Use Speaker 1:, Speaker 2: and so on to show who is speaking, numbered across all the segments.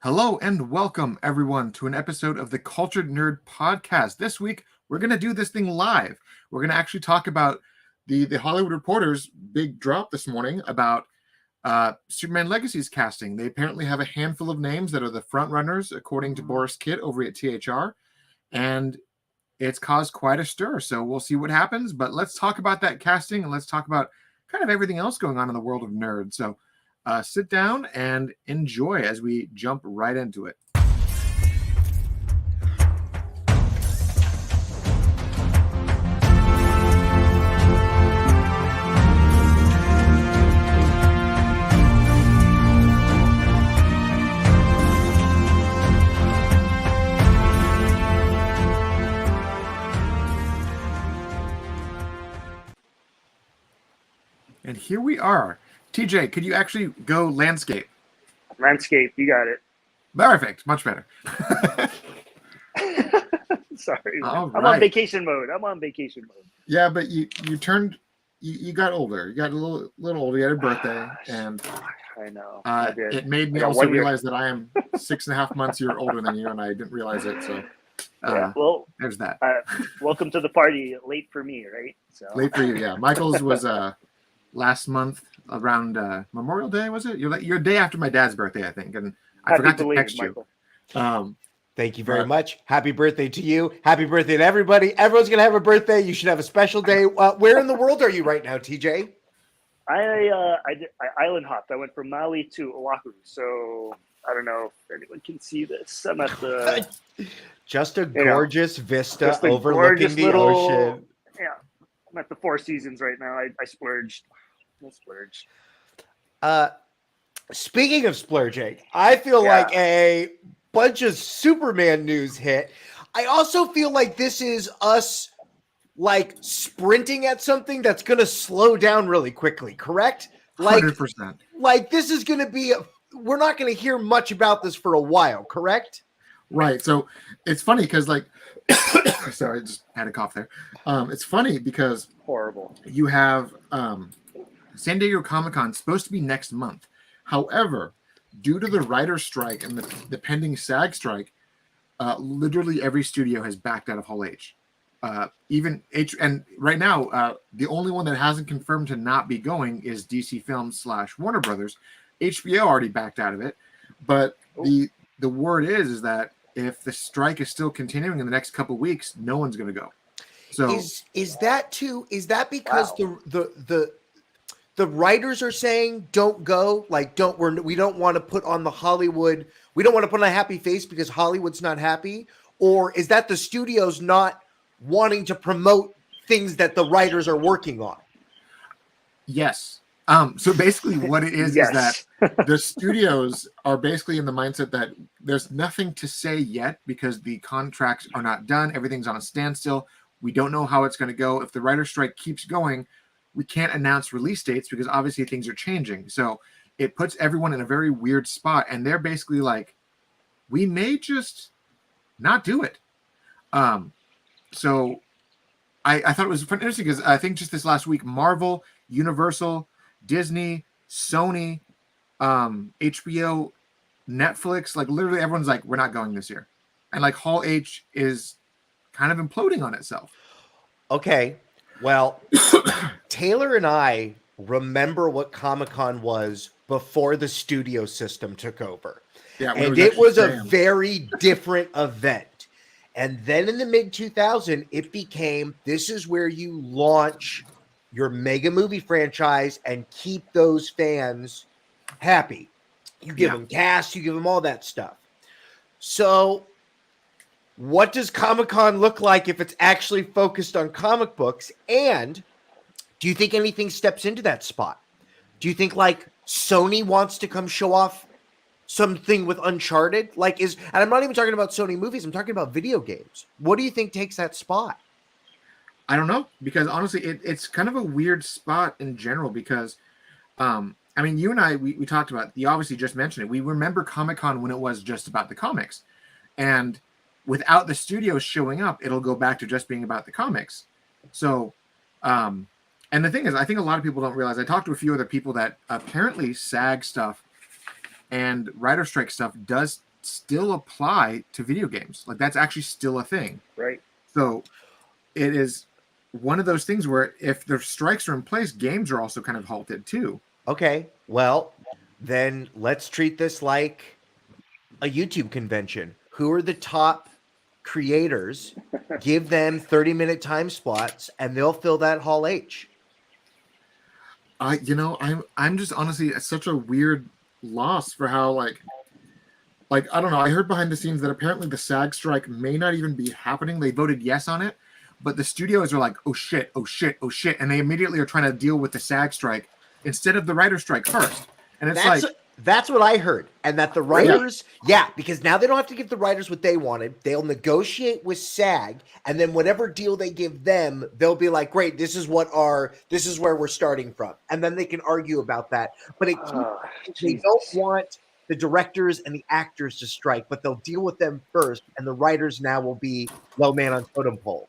Speaker 1: Hello and welcome everyone to an episode of the Cultured Nerd Podcast. This week we're going to do this thing live. We're going to actually talk about the Hollywood Reporter's big drop this morning about Superman Legacy's casting. They apparently have a handful of names that are the front runners, according to Boris Kidd over at THR, and it's caused quite a stir. So we'll see what happens. But let's talk about that casting and let's talk about kind of everything else going on in the world of nerds. So sit down and enjoy as we jump right into it. And here we are. TJ, could you actually go landscape?
Speaker 2: Landscape, you got it.
Speaker 1: Perfect, much better.
Speaker 2: Sorry,
Speaker 1: All
Speaker 2: I'm
Speaker 1: right.
Speaker 2: on vacation mode.
Speaker 1: Yeah, but you got older. You got a little older. You had a birthday, and
Speaker 2: I know. I did.
Speaker 1: it made me
Speaker 2: I got
Speaker 1: also
Speaker 2: 1 year.
Speaker 1: realize that I am 6.5 months older than you, and I didn't realize it. So
Speaker 2: Yeah, well,
Speaker 1: there's that.
Speaker 2: welcome to the party. Late for me, right? So
Speaker 1: Late for you, yeah. Michael's was last month around Memorial Day, was it? Your day after my dad's birthday, I think, and I
Speaker 2: Happy
Speaker 1: forgot to
Speaker 2: belated,
Speaker 1: text you.
Speaker 2: Michael.
Speaker 3: Thank you very much. Happy birthday to you. Happy birthday to everybody. Everyone's going to have a birthday. You should have a special day. Where in the world are you right now, TJ?
Speaker 2: I island hopped. I went from Maui to Oahu. So I don't know if anyone can see this. I'm at the
Speaker 3: Just a gorgeous vista
Speaker 2: just a
Speaker 3: overlooking
Speaker 2: gorgeous
Speaker 3: the
Speaker 2: little-
Speaker 3: ocean.
Speaker 2: yeah. I'm at the Four Seasons right now. I splurged. I splurged.
Speaker 3: Speaking of splurging, I feel like a bunch of Superman news hit. I also feel like this is us like sprinting at something that's going to slow down really quickly, correct? Like,
Speaker 1: 100%.
Speaker 3: like this is going to be, we're not going to hear much about this for a while, correct?
Speaker 1: Right. So it's funny because, like, sorry, I just had a cough there. It's funny because
Speaker 2: Horrible.
Speaker 1: you have San Diego Comic-Con supposed to be next month. However, due to the writer's strike and the pending SAG strike, literally every studio has backed out of Hall H. Even H, and right now, the only one that hasn't confirmed to not be going is DC Films / Warner Brothers. HBO already backed out of it, but the word is that if the strike is still continuing in the next couple of weeks, no one's going to go. So
Speaker 3: is that too? Is that because the writers are saying don't go? Like we don't want to put on the Hollywood. We don't want to put on a happy face because Hollywood's not happy, or is that the studios not wanting to promote things that the writers are working on?
Speaker 1: Yes. So basically what it is
Speaker 2: Yes.
Speaker 1: that the studios are basically in the mindset that there's nothing to say yet because the contracts are not done. Everything's on a standstill. We don't know how it's going to go. If the writer's strike keeps going, we can't announce release dates because obviously things are changing. So it puts everyone in a very weird spot. And they're basically like, we may just not do it. So I thought it was interesting because I think just this last week, Marvel, Universal, Disney, Sony, HBO, Netflix, like literally everyone's like, we're not going this year. And like Hall H is kind of imploding on itself.
Speaker 3: Okay. Well, Taylor and I remember what Comic-Con was before the studio system took over.
Speaker 1: Yeah,
Speaker 3: and it was a very different event. And then in the mid-2000s, it became, this is where you launch your mega movie franchise and keep those fans happy. You give them cast, you give them all that stuff. So what does Comic-Con look like if it's actually focused on comic books? And do you think anything steps into that spot? Do you think like Sony wants to come show off something with Uncharted? And I'm not even talking about Sony movies. I'm talking about video games. What do you think takes that spot?
Speaker 1: I don't know, because honestly, it's kind of a weird spot in general because, I mean, you and I, we talked about, you obviously just mentioned it. We remember Comic-Con when it was just about the comics. And without the studios showing up, it'll go back to just being about the comics. So, and the thing is, I think a lot of people don't realize, I talked to a few other people that apparently SAG stuff and writer strike stuff does still apply to video games. Like that's actually still a thing.
Speaker 2: Right.
Speaker 1: So it is one of those things where if the strikes are in place, games are also kind of halted too.
Speaker 3: Okay, well, then let's treat this like a YouTube convention. Who are the top creators? Give them 30-minute time slots, and they'll fill that Hall H.
Speaker 1: I'm just honestly it's such a weird loss for how like I don't know. I heard behind the scenes that apparently the SAG strike may not even be happening. They voted yes on it, but the studios are like, oh shit, oh shit, oh shit, and they immediately are trying to deal with the SAG strike instead of the writer strike first. And it's
Speaker 3: that's what I heard. And that the writers, because now they don't have to give the writers what they wanted. They'll negotiate with SAG, and then whatever deal they give them, they'll be like, great, this is where we're starting from. And then they can argue about that. But they don't want the directors and the actors to strike, but they'll deal with them first, and the writers now will be low man on totem pole.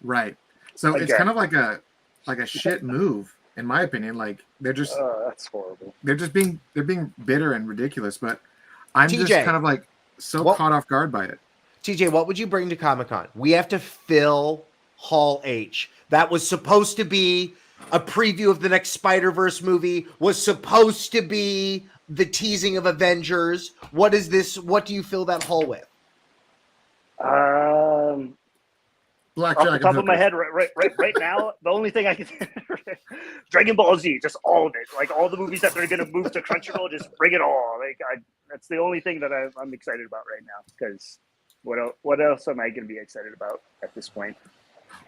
Speaker 1: Right. So it's kind of like a shit move. In my opinion, like they're just
Speaker 2: that's horrible.
Speaker 1: They're being bitter and ridiculous, but I'm
Speaker 3: TJ,
Speaker 1: just kind of like caught off guard by it.
Speaker 3: TJ, what would you bring to Comic-Con? We have to fill Hall H. That was supposed to be a preview of the next Spider-Verse movie, was supposed to be the teasing of Avengers. What is this? What do you fill that hall with?
Speaker 1: Blackjack.
Speaker 2: Off the top of my head, right now, the only thing I can Dragon Ball Z, just all of it, like all the movies that they're gonna move to Crunchyroll, just bring it all. Like that's the only thing that I'm excited about right now. Because what else am I gonna be excited about at this point?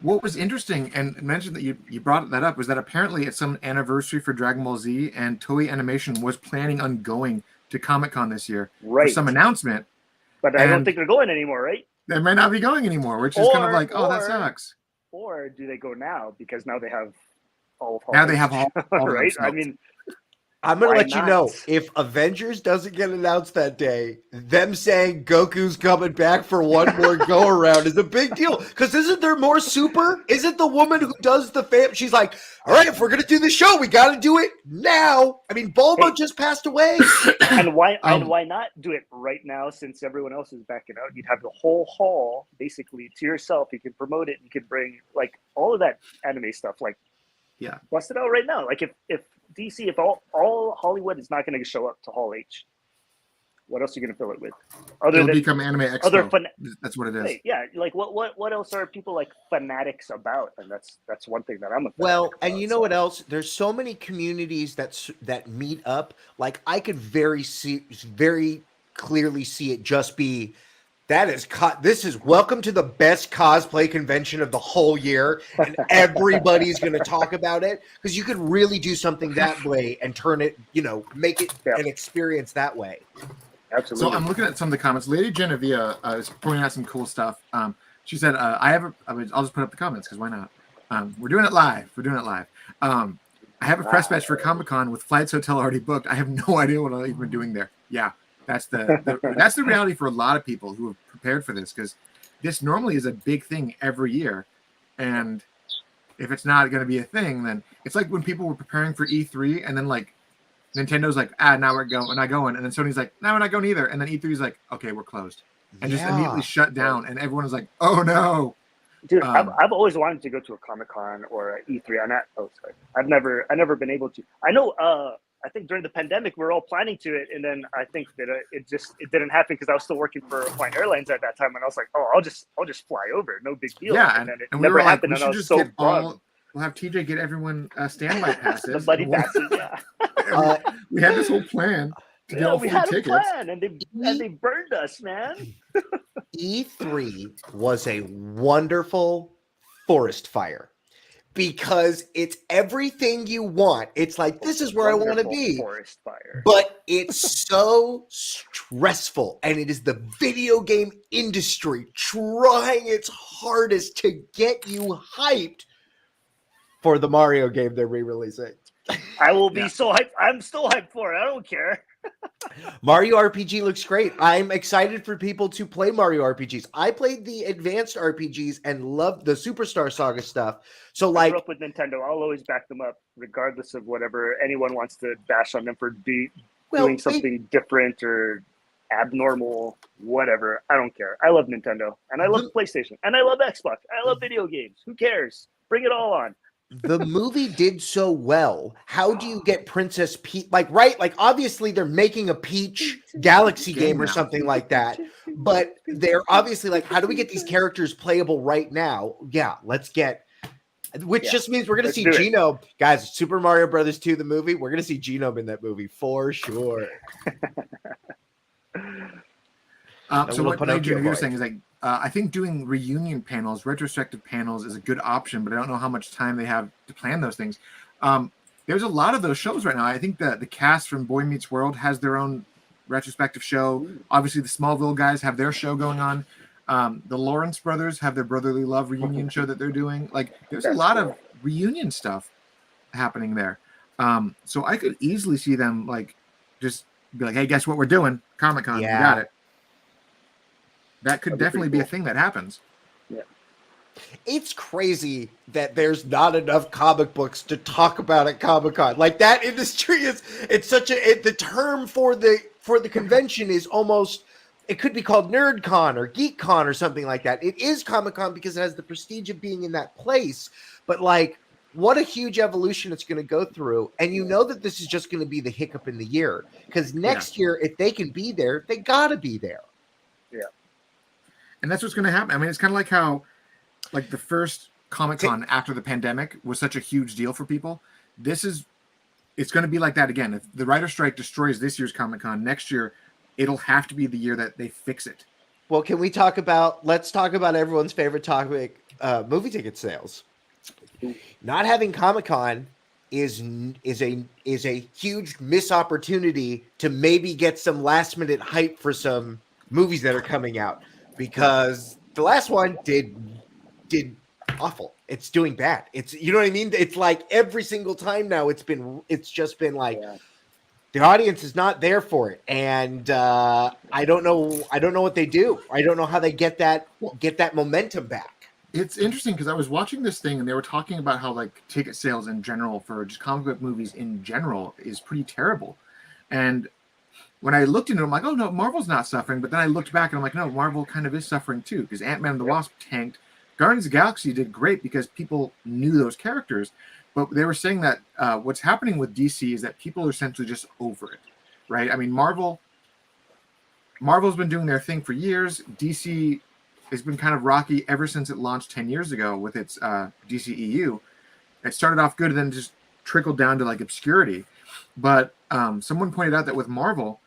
Speaker 1: What was interesting and mentioned that you brought that up was that apparently it's some anniversary for Dragon Ball Z, and Toei Animation was planning on going to Comic-Con this year for some announcement.
Speaker 2: But I don't think they're going anymore, right?
Speaker 1: They might not be going anymore, which is kind of like, that sucks.
Speaker 2: Or do they go now because now they have all of Hall
Speaker 1: now they have all
Speaker 2: right? I mean,
Speaker 3: I'm going to let you know, if Avengers doesn't get announced that day, them saying Goku's coming back for one more go around is a big deal. Because isn't there more Super? Isn't the woman who does the she's like, all right, if we're going to do the show, we got to do it now. I mean, Bulma just passed away.
Speaker 2: And why not do it right now since everyone else is backing out? You'd have the whole hall basically to yourself. You can promote it. You can bring like all of that anime stuff. Like, bust it out right now. Like if DC, if all Hollywood is not going to show up to Hall H, what else are you going to fill it with?
Speaker 1: It'll become Anime Expo. That's what it is.
Speaker 2: Right, yeah, like what else are people like fanatics about? And that's one thing that I'm
Speaker 3: and you know what else? There's so many communities that meet up. Like I could very clearly see it just be. This is welcome to the best cosplay convention of the whole year, and everybody's going to talk about it because you could really do something that way and turn it, make it an experience that way.
Speaker 2: Absolutely.
Speaker 1: So I'm looking at some of the comments. Lady Genevieve is pointing out some cool stuff. She said, I'll just put up the comments because why not? We're doing it live. I have a press badge for Comic-Con with flights, hotel already booked. I have no idea what I'll even doing there. Yeah. That's the reality for a lot of people who have prepared for this, because this normally is a big thing every year, and if it's not going to be a thing, then it's like when people were preparing for E3, and then like Nintendo's like, now we're not going, and then Sony's like, no, we're not going either, and then E3 is like, okay, we're closed, and just immediately shut down, and everyone is like, oh no.
Speaker 2: Dude, I've always wanted to go to a Comic-Con or an E3. I've never been able to. I know. I think during the pandemic, we were all planning to it, and then I think that it didn't happen because I was still working for Hawaiian Airlines at that time, and I was like, oh, I'll just fly over, no big deal.
Speaker 1: Yeah,
Speaker 2: and then it never happened, and I was so bummed.
Speaker 1: We'll have TJ get everyone standby passes.
Speaker 2: The buddy passes, yeah.
Speaker 1: We had this whole plan to get all free tickets.
Speaker 2: A plan, and they burned us, man.
Speaker 3: E3 was a wonderful forest fire. Because it's everything you want. It's like, this is where I want to be.
Speaker 2: Forest fire.
Speaker 3: But it's so stressful. And it is the video game industry trying its hardest to get you hyped for the Mario game they're re-releasing.
Speaker 2: I will be so hyped. I'm still hyped for it. I don't care.
Speaker 3: Mario RPG looks great. I'm excited for people to play Mario RPGs. I played the advanced RPGs and loved the Superstar Saga stuff. So
Speaker 2: I grew up with Nintendo. I'll always back them up, regardless of whatever anyone wants to bash on them for doing something different or abnormal, whatever. I don't care. I love Nintendo, and I love PlayStation, and I love Xbox. I love video games. Who cares? Bring it all on.
Speaker 3: The movie did so well. How do you get Princess Peach? Like, right? Like, obviously, they're making a Peach Galaxy game or something like that. But they're obviously like, how do we get these characters playable right now? Yeah, let's get. Which just means we're going to see Genome. Guys, Super Mario Brothers 2, the movie, we're going to see Genome in that movie for sure.
Speaker 1: So what Nigel, you're saying is like, I think doing reunion panels, retrospective panels is a good option, but I don't know how much time they have to plan those things. There's a lot of those shows right now. I think that the cast from Boy Meets World has their own retrospective show. Obviously, the Smallville guys have their show going on. The Lawrence brothers have their Brotherly Love reunion show that they're doing. Like, there's a lot of reunion stuff happening there. So I could easily see them like just be like, hey, guess what we're doing? Comic-Con, we got it. That could definitely be a thing that happens.
Speaker 2: Yeah.
Speaker 3: It's crazy that there's not enough comic books to talk about at Comic-Con. Like, that industry it's such a the term for the convention is almost, it could be called NerdCon or GeekCon or something like that. It is Comic-Con because it has the prestige of being in that place. But like, what a huge evolution it's going to go through. And you know that this is just going to be the hiccup in the year. Because next year, if they can be there, they got to be there.
Speaker 2: Yeah.
Speaker 1: And that's what's going to happen. I mean, it's kind of like how, like, the first Comic-Con after the pandemic was such a huge deal for people. It's going to be like that again. If the writer strike destroys this year's Comic-Con, next year, it'll have to be the year that they fix it.
Speaker 3: Well, let's talk about everyone's favorite topic, movie ticket sales. Not having Comic-Con is a huge missed opportunity to maybe get some last minute hype for some movies that are coming out. Because the last one did awful. It's doing bad. It's, you know what I mean? It's like every single time now it's just been like the audience is not there for it. And I don't know what they do. I don't know how they get that momentum back.
Speaker 1: It's interesting because I was watching this thing and they were talking about how like ticket sales in general for just comic book movies in general is pretty terrible. And when I looked into it, I'm like, oh, no, Marvel's not suffering. But then I looked back and I'm like, no, Marvel kind of is suffering too because Ant-Man and the Wasp tanked. Guardians of the Galaxy did great because people knew those characters. But they were saying that what's happening with DC is that people are essentially just over it, right? I mean, Marvel's been doing their thing for years. DC has been kind of rocky ever since it launched 10 years ago with its DCEU. It started off good and then just trickled down to like obscurity. But someone pointed out that with Marvel,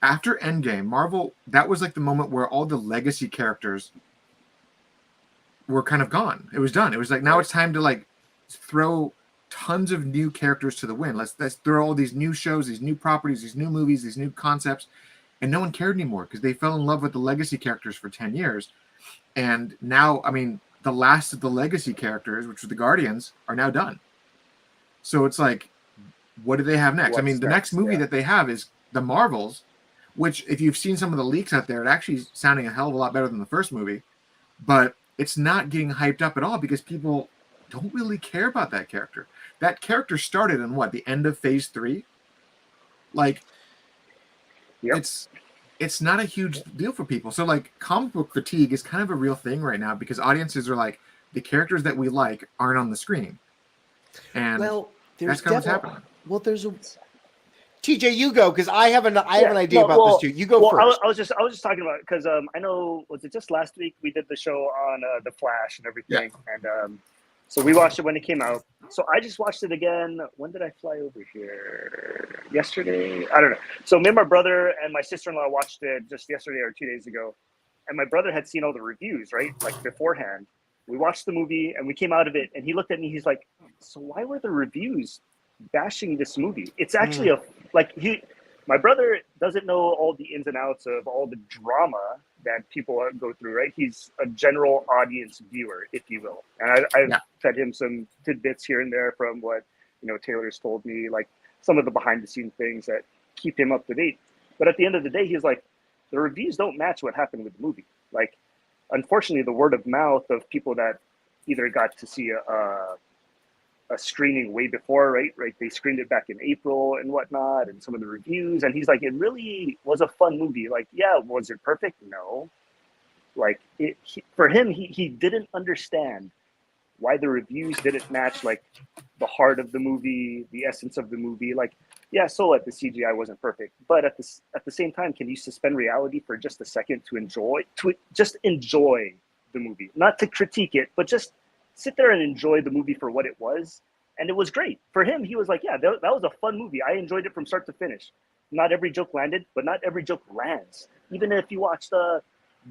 Speaker 1: after Endgame, that was like the moment where all the legacy characters were kind of gone. It was done. It was like, now it's time to like throw tons of new characters to the wind. Let's throw all these new shows, these new properties, these new movies, these new concepts. And no one cared anymore because they fell in love with the legacy characters for 10 years. And now, I mean, the last of the legacy characters, which were the Guardians, are now done. So it's like, what do they have next? I mean, the next movie that they have is the Marvels, which if you've seen some of the leaks out there, it actually is sounding a hell of a lot better than the first movie. But it's not getting hyped up at all because people don't really care about that character. That character started in the end of phase 3? Like, it's not a huge deal for people. So like comic book fatigue is kind of a real thing right now because audiences are like, the characters that we like aren't on the screen. And that's kind of what's happening.
Speaker 3: Well, there's a TJ, you go because I have an idea about this too. You go first.
Speaker 2: I was just talking about it because I know, was it just last week we did the show on the Flash and everything, and so we watched it when it came out. So I just watched it again. When did I fly over here? Yesterday? I don't know. So me and my brother and my sister-in-law watched it just yesterday or 2 days ago, and my brother had seen all the reviews right like beforehand. We watched the movie and we came out of it, and he looked at me. He's like, "So why were the reviews bashing this movie? It's actually my brother doesn't know all the ins and outs of all the drama that people go through, right? He's a general audience viewer, if you will. And I've fed him some tidbits here and there from what, Taylor's told me, like some of the behind the scenes things that keep him up to date. But at the end of the day, he's like, the reviews don't match what happened with the movie. Like, unfortunately, the word of mouth of people that either got to see a screening way before, right? Right. They screened it back in April and whatnot, and some of the reviews. And he's like, it really was a fun movie. Like, yeah, was it perfect? No. Like, for him, he didn't understand why the reviews didn't match like the heart of the movie, the essence of the movie. Like, yeah, so what? The CGI wasn't perfect, but at the same time, can you suspend reality for just a second to just enjoy the movie, not to critique it, but just sit there and enjoy the movie for what it was. And it was great for him. He was like, yeah, that was a fun movie. I enjoyed it from start to finish. Not every joke landed, but not every joke lands. Even if you watch the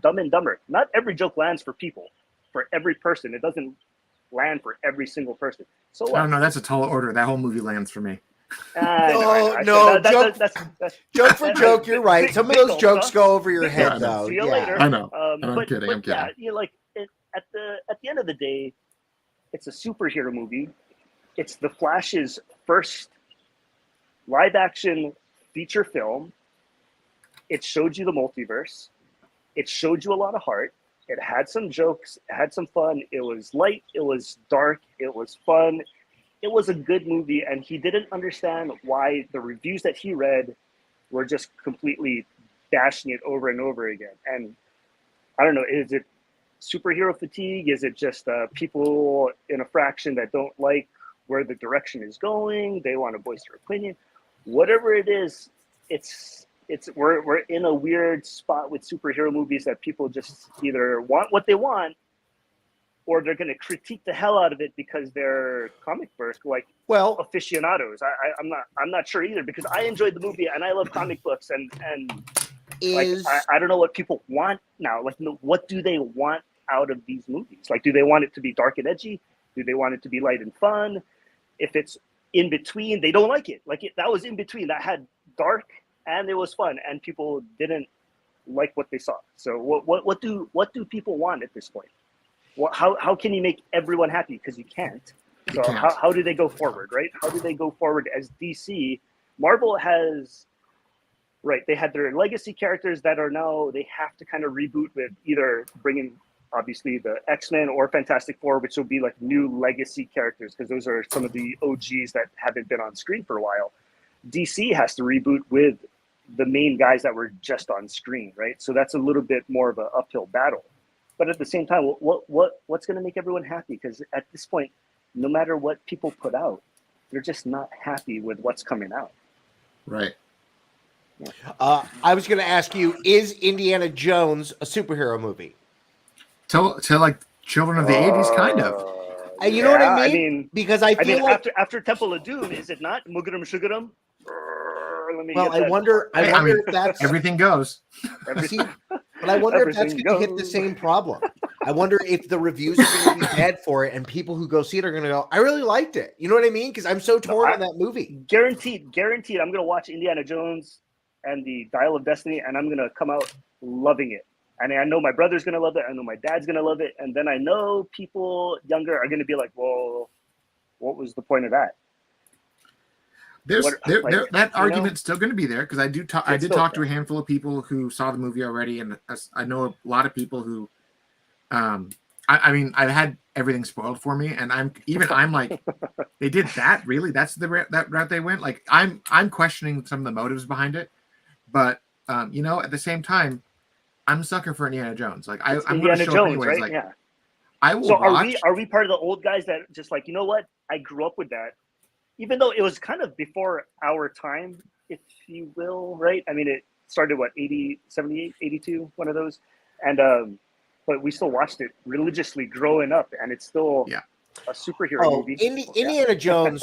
Speaker 2: Dumb and Dumber, not every joke lands for people, for every person. It doesn't land for every single person. So what?
Speaker 1: I don't know. That's a tall order. That whole movie lands for me.
Speaker 3: No, joke for joke. You're right. Some of those jokes go over your head, though.
Speaker 2: See you later.
Speaker 1: I know. I'm kidding. I'm kidding.
Speaker 2: Yeah, you know, like at the end of the day, it's a superhero movie. It's the Flash's first live action feature film. It showed you the multiverse. It showed you a lot of heart. It had some jokes. It had some fun. It was light. It was dark. It was fun. It was a good movie, and he didn't understand why the reviews that he read were just completely bashing it over and over again. And I don't know, is it superhero fatigue? Is it just people in a fraction that don't like where the direction is going? They want to voice their opinion. Whatever it is, we're in a weird spot with superhero movies that people just either want what they want, or they're going to critique the hell out of it because they're comic book aficionados. I'm not sure either, because I enjoyed the movie and I love comic books and I don't know what people want now. Like, what do they want out of these movies? Like, do they want it to be dark and edgy? Do they want it to be light and fun? If it's in between, they don't like it. Like, that was in between. That had dark and it was fun, and people didn't like what they saw. So what do people want at this point? How can you make everyone happy? Because you can't. So how do they go forward, right? How do they go forward as DC? Marvel has, right, they had their legacy characters that are now, they have to kind of reboot with either bringing, obviously, the X-Men or Fantastic Four, which will be like new legacy characters, because those are some of the OGs that haven't been on screen for a while. DC has to reboot with the main guys that were just on screen, right? So that's a little bit more of an uphill battle. But at the same time, what's going to make everyone happy? Because at this point, no matter what people put out, they're just not happy with what's coming out.
Speaker 1: Right.
Speaker 3: Yeah. I was going to ask you, is Indiana Jones a superhero movie?
Speaker 1: To like children of the 80s, kind of.
Speaker 3: You know what I mean? Because I feel like
Speaker 2: after Temple of Doom, is it not Mugurum Sugarum?
Speaker 3: I wonder if that's
Speaker 1: everything goes.
Speaker 3: But I wonder if that's going to hit the same problem. I wonder if the reviews are going to be bad for it, and people who go see it are going to go, I really liked it. You know what I mean? Because I'm so torn on that movie.
Speaker 2: Guaranteed. I'm going to watch Indiana Jones and the Dial of Destiny, and I'm going to come out loving it. And I know my brother's going to love it. I know my dad's going to love it. And then I know people younger are going to be like, well, what was the point of that?
Speaker 1: That argument's still going to be there, because I did talk to a handful of people who saw the movie already, and I know a lot of people who, I mean, I've had everything spoiled for me, and I'm like, they did that, really? That's that route they went. Like, I'm questioning some of the motives behind it, but at the same time, I'm a sucker for Indiana Jones. Like, I'm going to show
Speaker 2: Jones,
Speaker 1: anyways.
Speaker 2: Right?
Speaker 1: Like,
Speaker 2: yeah.
Speaker 1: I will.
Speaker 2: So
Speaker 1: watch.
Speaker 2: Are we part of the old guys that just like, you know what? I grew up with that. Even though it was kind of before our time, if you will, right? I mean, it started, 80, 78, 82, one of those. And, but we still watched it religiously growing up, and it's still a superhero movie.
Speaker 3: Indiana Jones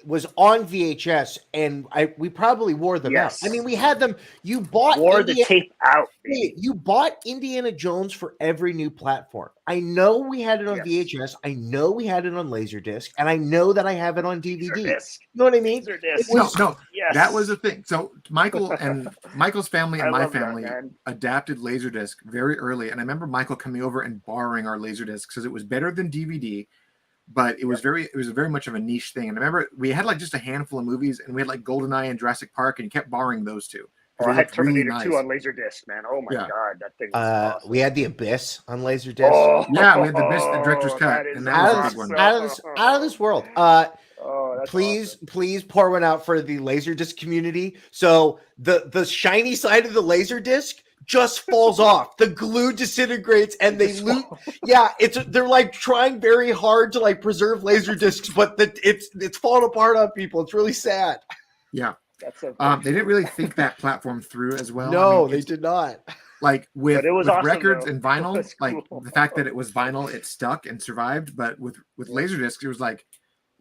Speaker 3: was on VHS, and we probably wore them out. I mean, we had them. You bought
Speaker 2: the tape out. Baby.
Speaker 3: You bought Indiana Jones for every new platform. I know we had it on VHS. I know we had it on Laserdisc, and I know that I have it on DVD.
Speaker 2: Laserdisc.
Speaker 3: You know what I mean?
Speaker 1: That was the thing. So Michael's family and my family adapted Laserdisc very early, and I remember Michael coming over and borrowing our Laserdisc because it was better than DVD, but it was very much of a niche thing. And I remember we had like just a handful of movies, and we had like GoldenEye and Jurassic Park, and he kept borrowing those two
Speaker 2: Oh,
Speaker 1: They
Speaker 2: I had
Speaker 1: looked really
Speaker 2: Terminator 2
Speaker 1: nice.
Speaker 2: on Laserdisc, man. Oh my
Speaker 1: Yeah.
Speaker 2: god, that thing was awesome.
Speaker 3: We had the Abyss on Laserdisc.
Speaker 2: Oh,
Speaker 1: Yeah, we had the best director's cut,
Speaker 2: that is
Speaker 1: and that was a big
Speaker 2: awesome.
Speaker 1: one.
Speaker 3: Out of this world.
Speaker 2: Oh, that's
Speaker 3: Please,
Speaker 2: awesome.
Speaker 3: please pour one out for the Laserdisc community. So the shiny side of the Laserdisc just falls off. The glue disintegrates, and they loot. Yeah, they're like trying very hard to like preserve Laserdiscs, but it's falling apart on people. It's really sad.
Speaker 1: Yeah.
Speaker 2: That's so
Speaker 1: They didn't really think that platform through as well.
Speaker 3: No,
Speaker 1: I mean,
Speaker 3: they did not.
Speaker 1: Like with
Speaker 2: it was awesome,
Speaker 1: records
Speaker 2: though.
Speaker 1: and vinyl,
Speaker 2: That's
Speaker 1: like
Speaker 2: cool.
Speaker 1: the fact that it was vinyl, it stuck and survived. But with Laserdiscs, it was like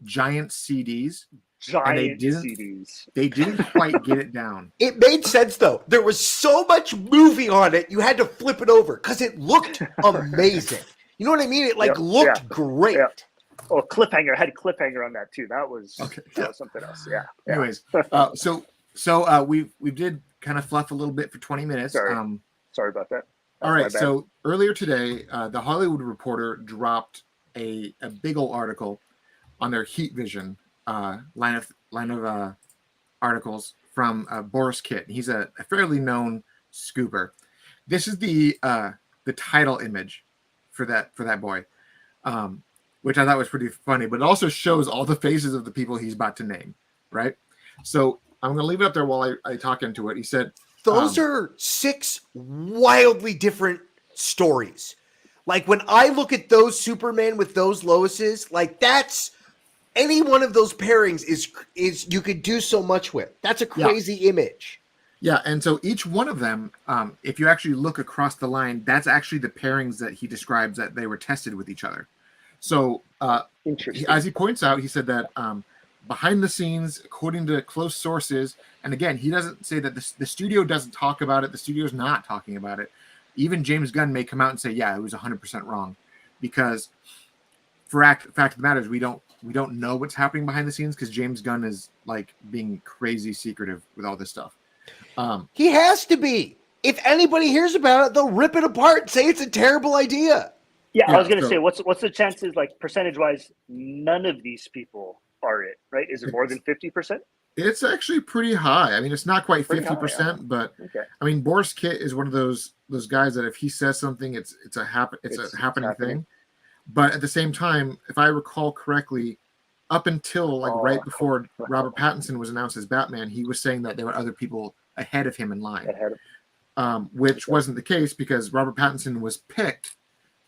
Speaker 1: giant CDs.
Speaker 2: Giant CDs.
Speaker 1: They didn't quite get it down.
Speaker 3: It made sense though. There was so much movie on it, you had to flip it over because it looked amazing. You know what I mean? It looked great.
Speaker 2: Yeah. Oh, cliffhanger. I had a cliffhanger on that too. That was something else. Yeah.
Speaker 1: Anyways, so we did kind of fluff a little bit for 20 minutes.
Speaker 2: Sorry about that.
Speaker 1: All right. So earlier today, the Hollywood Reporter dropped a big old article on their Heat Vision line of articles from Boris Kitt. He's a fairly known scooper. This is the title image for that boy, which I thought was pretty funny. But it also shows all the faces of the people he's about to name. Right. So I'm going to leave it up there while I talk into it. He said,
Speaker 3: those are 6 wildly different stories. Like when I look at those Superman with those Loises, like that's any one of those pairings is you could do so much with. That's a crazy image.
Speaker 1: Yeah, and so each one of them, if you actually look across the line, that's actually the pairings that he describes that they were tested with each other. So as he points out, he said that behind the scenes, according to close sources, and again, he doesn't say that the studio doesn't talk about it. The studio's not talking about it. Even James Gunn may come out and say, yeah, it was 100% wrong. Because fact of the matter is we don't know what's happening behind the scenes because James Gunn is like being crazy secretive with all this stuff.
Speaker 3: He has to be. If anybody hears about it, they'll rip it apart and say it's a terrible idea.
Speaker 2: Yeah, I was going to say, what's the chances, like percentage-wise, none of these people are it, right? Is it more than 50%?
Speaker 1: It's actually pretty high. I mean, it's not quite 50%, but I mean, Boris Kitt is one of those guys that if he says something, it's a happening thing. But at the same time, if I recall correctly, up until like right before Robert Pattinson was announced as Batman, he was saying that there were other people ahead of him in line, which wasn't the case because Robert Pattinson was picked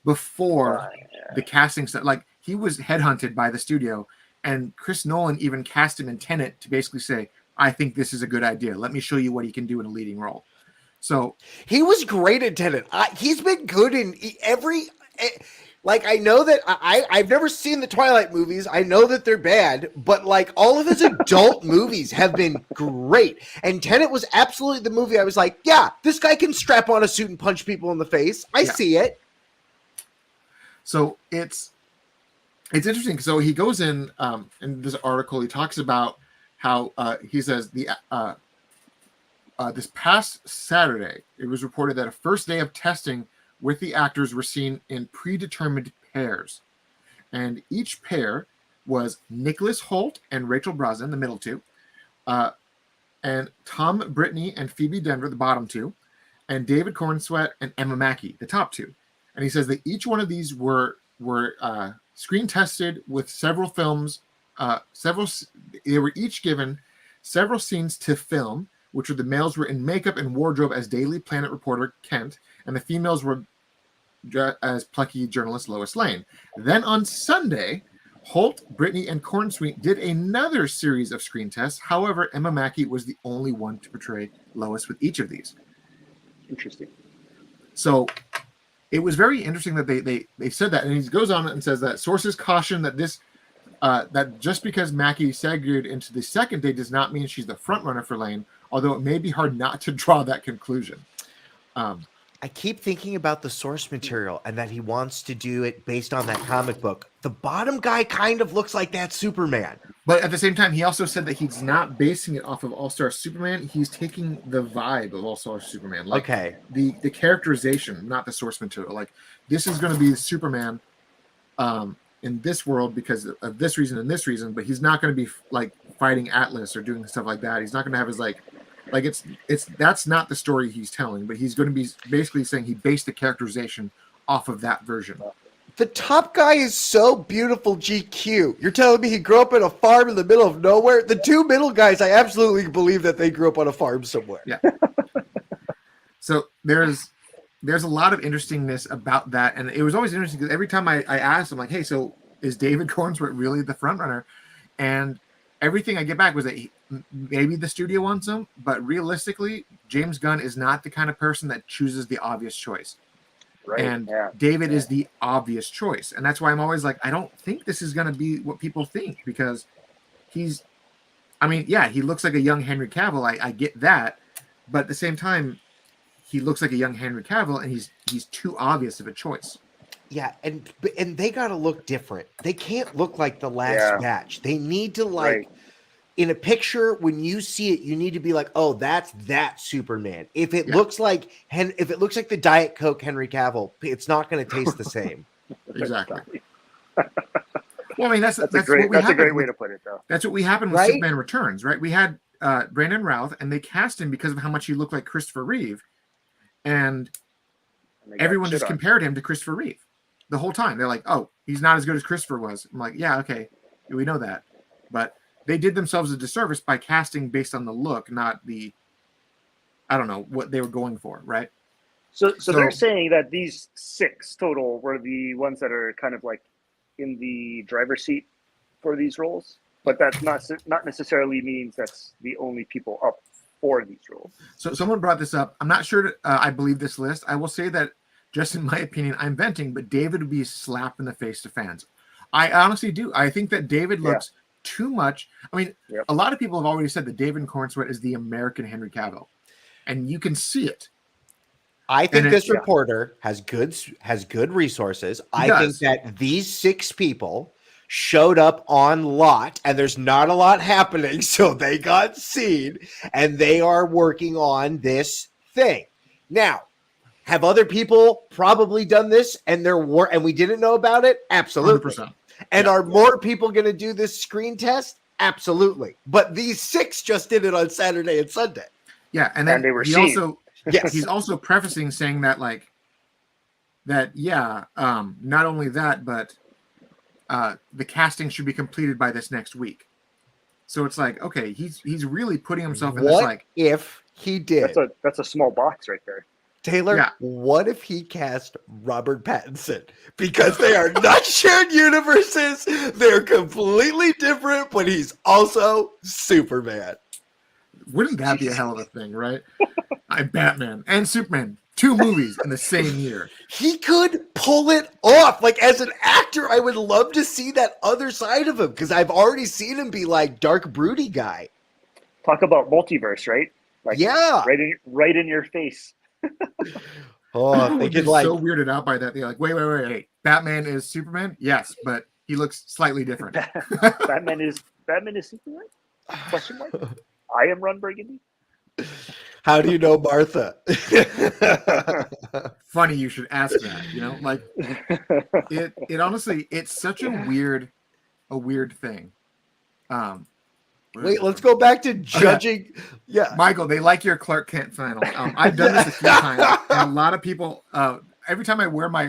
Speaker 1: before the casting stuff. Like he was headhunted by the studio, and Chris Nolan even cast him in Tenet to basically say, I think this is a good idea. Let me show you what he can do in a leading role. So
Speaker 3: he was great at Tenet. He's been good in every. Like, I know that I've never seen the Twilight movies. I know that they're bad, but like all of his adult movies have been great. And Tenet was absolutely the movie I was like, yeah, this guy can strap on a suit and punch people in the face. I see it.
Speaker 1: So it's interesting. So he goes in this article, he talks about how he says this past Saturday, it was reported that a first day of testing with the actors were seen in predetermined pairs. And each pair was Nicholas Hoult and Rachel Brosnan, the middle two, and Tom Brittany and Phoebe Denver, the bottom two, and David Cornsweet and Emma Mackey, the top two. And he says that each one of these were screen tested with several films. They were each given several scenes to film, which were the males were in makeup and wardrobe as Daily Planet reporter Kent, and the females were as plucky journalist Lois Lane. Then on Sunday, Holt, Brittany, and Cornsweet did another series of screen tests. However, Emma Mackey was the only one to portray Lois with each of these.
Speaker 2: Interesting.
Speaker 1: So it was very interesting that they said that, and he goes on and says that sources caution that that just because Mackey segued into the second day does not mean she's the front runner for Lane, although it may be hard not to draw that conclusion.
Speaker 3: I keep thinking about the source material and that he wants to do it based on that comic book. The bottom guy kind of looks like that Superman.
Speaker 1: But at the same time, he also said that he's not basing it off of All-Star Superman. He's taking the vibe of All-Star Superman. Like the characterization, not the source material. Like this is going to be Superman in this world because of this reason and this reason, but he's not going to be like fighting Atlas or doing stuff like that. He's not going to have his like Like it's that's not the story he's telling, but he's going to be basically saying he based the characterization off of that version.
Speaker 3: The top guy is so beautiful, GQ. You're telling me he grew up in a farm in the middle of nowhere? The two middle guys, I absolutely believe that they grew up on a farm somewhere.
Speaker 1: Yeah. So there's a lot of interestingness about that, and it was always interesting because every time I asked him, like, hey, so is David Cornsworth really the front runner? And everything I get back was that maybe the studio wants him, but realistically, James Gunn is not the kind of person that chooses the obvious choice. Right. And David is the obvious choice. And that's why I'm always like, I don't think this is going to be what people think, because he looks like a young Henry Cavill. I get that. But at the same time, he looks like a young Henry Cavill, and he's too obvious of a choice.
Speaker 3: Yeah, and they got to look different. They can't look like the last batch. They need to in a picture, when you see it, you need to be like, "Oh, that's that Superman." If it looks like the Diet Coke Henry Cavill, it's not going to taste the same.
Speaker 1: Exactly. Well, I mean, that's a great
Speaker 2: way to put it, though.
Speaker 1: That's what we happened with Superman Returns, right? We had Brandon Routh, and they cast him because of how much he looked like Christopher Reeve, and everyone just compared him to Christopher Reeve the whole time. They're like, "Oh, he's not as good as Christopher was." I'm like, "Yeah, okay, we know that," but they did themselves a disservice by casting based on the look, not I don't know what they were going for, right?
Speaker 2: So they're saying that these 6 total were the ones that are kind of like in the driver's seat for these roles, but that's not necessarily means that's the only people up for these roles.
Speaker 1: So someone brought this up. I'm not sure I believe this list. I will say that, just in my opinion, I'm venting, but David would be a slap in the face to fans. I honestly do. I think that David looks too much. I mean, a lot of people have already said that David Cornsworth is the American Henry Cavill, and you can see it.
Speaker 3: I think this reporter has good resources. Think that these 6 people showed up on lot, and there's not a lot happening, so they got seen, and they are working on this thing. Now, have other people probably done this and we didn't know about it? Absolutely.
Speaker 1: 100%.
Speaker 3: And are more people going to do this screen test? Absolutely. But these 6 just did it on Saturday and Sunday.
Speaker 1: Yeah, and then they were seen. He's also prefacing saying that not only that, but the casting should be completed by this next week. So it's like, okay, he's really putting himself in this like,
Speaker 3: if he did.
Speaker 2: That's a small box right there.
Speaker 3: Taylor, what if he cast Robert Pattinson? Because they are not shared universes. They're completely different, but he's also Superman.
Speaker 1: Wouldn't that be a hell of a thing, right? I'm Batman and Superman, 2 movies in the same year.
Speaker 3: He could pull it off. Like, as an actor, I would love to see that other side of him, because I've already seen him be like dark, broody guy.
Speaker 2: Talk about multiverse, right? Like, right in your face.
Speaker 1: They get so weirded out by that. They're like, wait. Batman is Superman? Yes, but he looks slightly different.
Speaker 2: Batman is Superman? Question mark? I am Ron Burgundy.
Speaker 3: How do you know Martha?
Speaker 1: Funny you should ask that. You know, like it honestly, it's such a weird thing.
Speaker 3: Wait, let's go back to judging. Yeah,
Speaker 1: Michael, they like your Clark Kent flannel. I've done this a few times, and a lot of people. Every time I wear my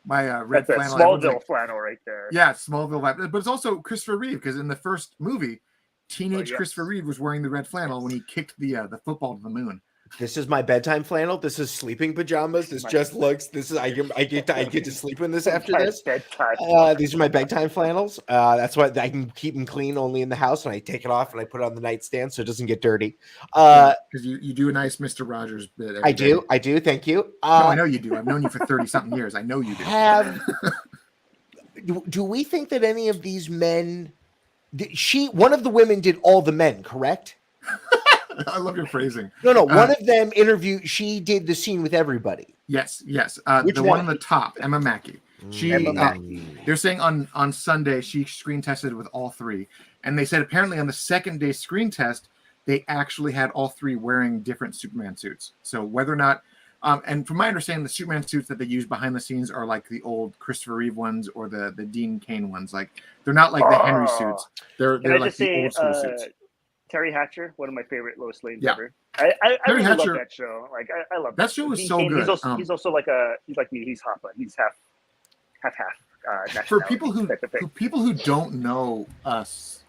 Speaker 1: red flannel,
Speaker 2: Smallville flannel right there.
Speaker 1: Yeah, Smallville, but it's also Christopher Reeve, because in the first movie, teenage Christopher Reeve was wearing the red flannel when he kicked the football to the moon.
Speaker 3: This is my bedtime flannel. This is sleeping pajamas. This just looks. This is I get to sleep in this after this. These are my bedtime flannels. That's why I can keep them clean only in the house, and I take it off and I put it on the nightstand so it doesn't get dirty.
Speaker 1: Because you do a nice Mr. Rogers bit.
Speaker 3: I do. Thank you.
Speaker 1: No, I know you do. I've known you for 30-something years. I know you
Speaker 3: do. Do we think that any of these men? One of the women did all the men, correct?
Speaker 1: I love your phrasing.
Speaker 3: No. One of them interviewed. She did the scene with everybody.
Speaker 1: Yes. The one on the top, Emma Mackey. They're saying on Sunday she screen tested with all 3, and they said apparently on the second day screen test they actually had all 3 wearing different Superman suits. So whether or not, and from my understanding, the Superman suits that they use behind the scenes are like the old Christopher Reeve ones or the Dean Cain ones. Like they're not like the Henry suits. They're like the old school suits.
Speaker 2: Terry Hatcher, one of my favorite Lois Lanes
Speaker 1: Yeah.
Speaker 2: ever. I
Speaker 1: Terry
Speaker 2: really
Speaker 1: Hatcher,
Speaker 2: love that show. Like I love
Speaker 1: that show was
Speaker 2: Dean
Speaker 1: so
Speaker 2: Cain,
Speaker 1: good.
Speaker 2: He's also like me. He's Hoppa. He's half
Speaker 1: For
Speaker 2: nationality type of thing.
Speaker 1: people who don't know us,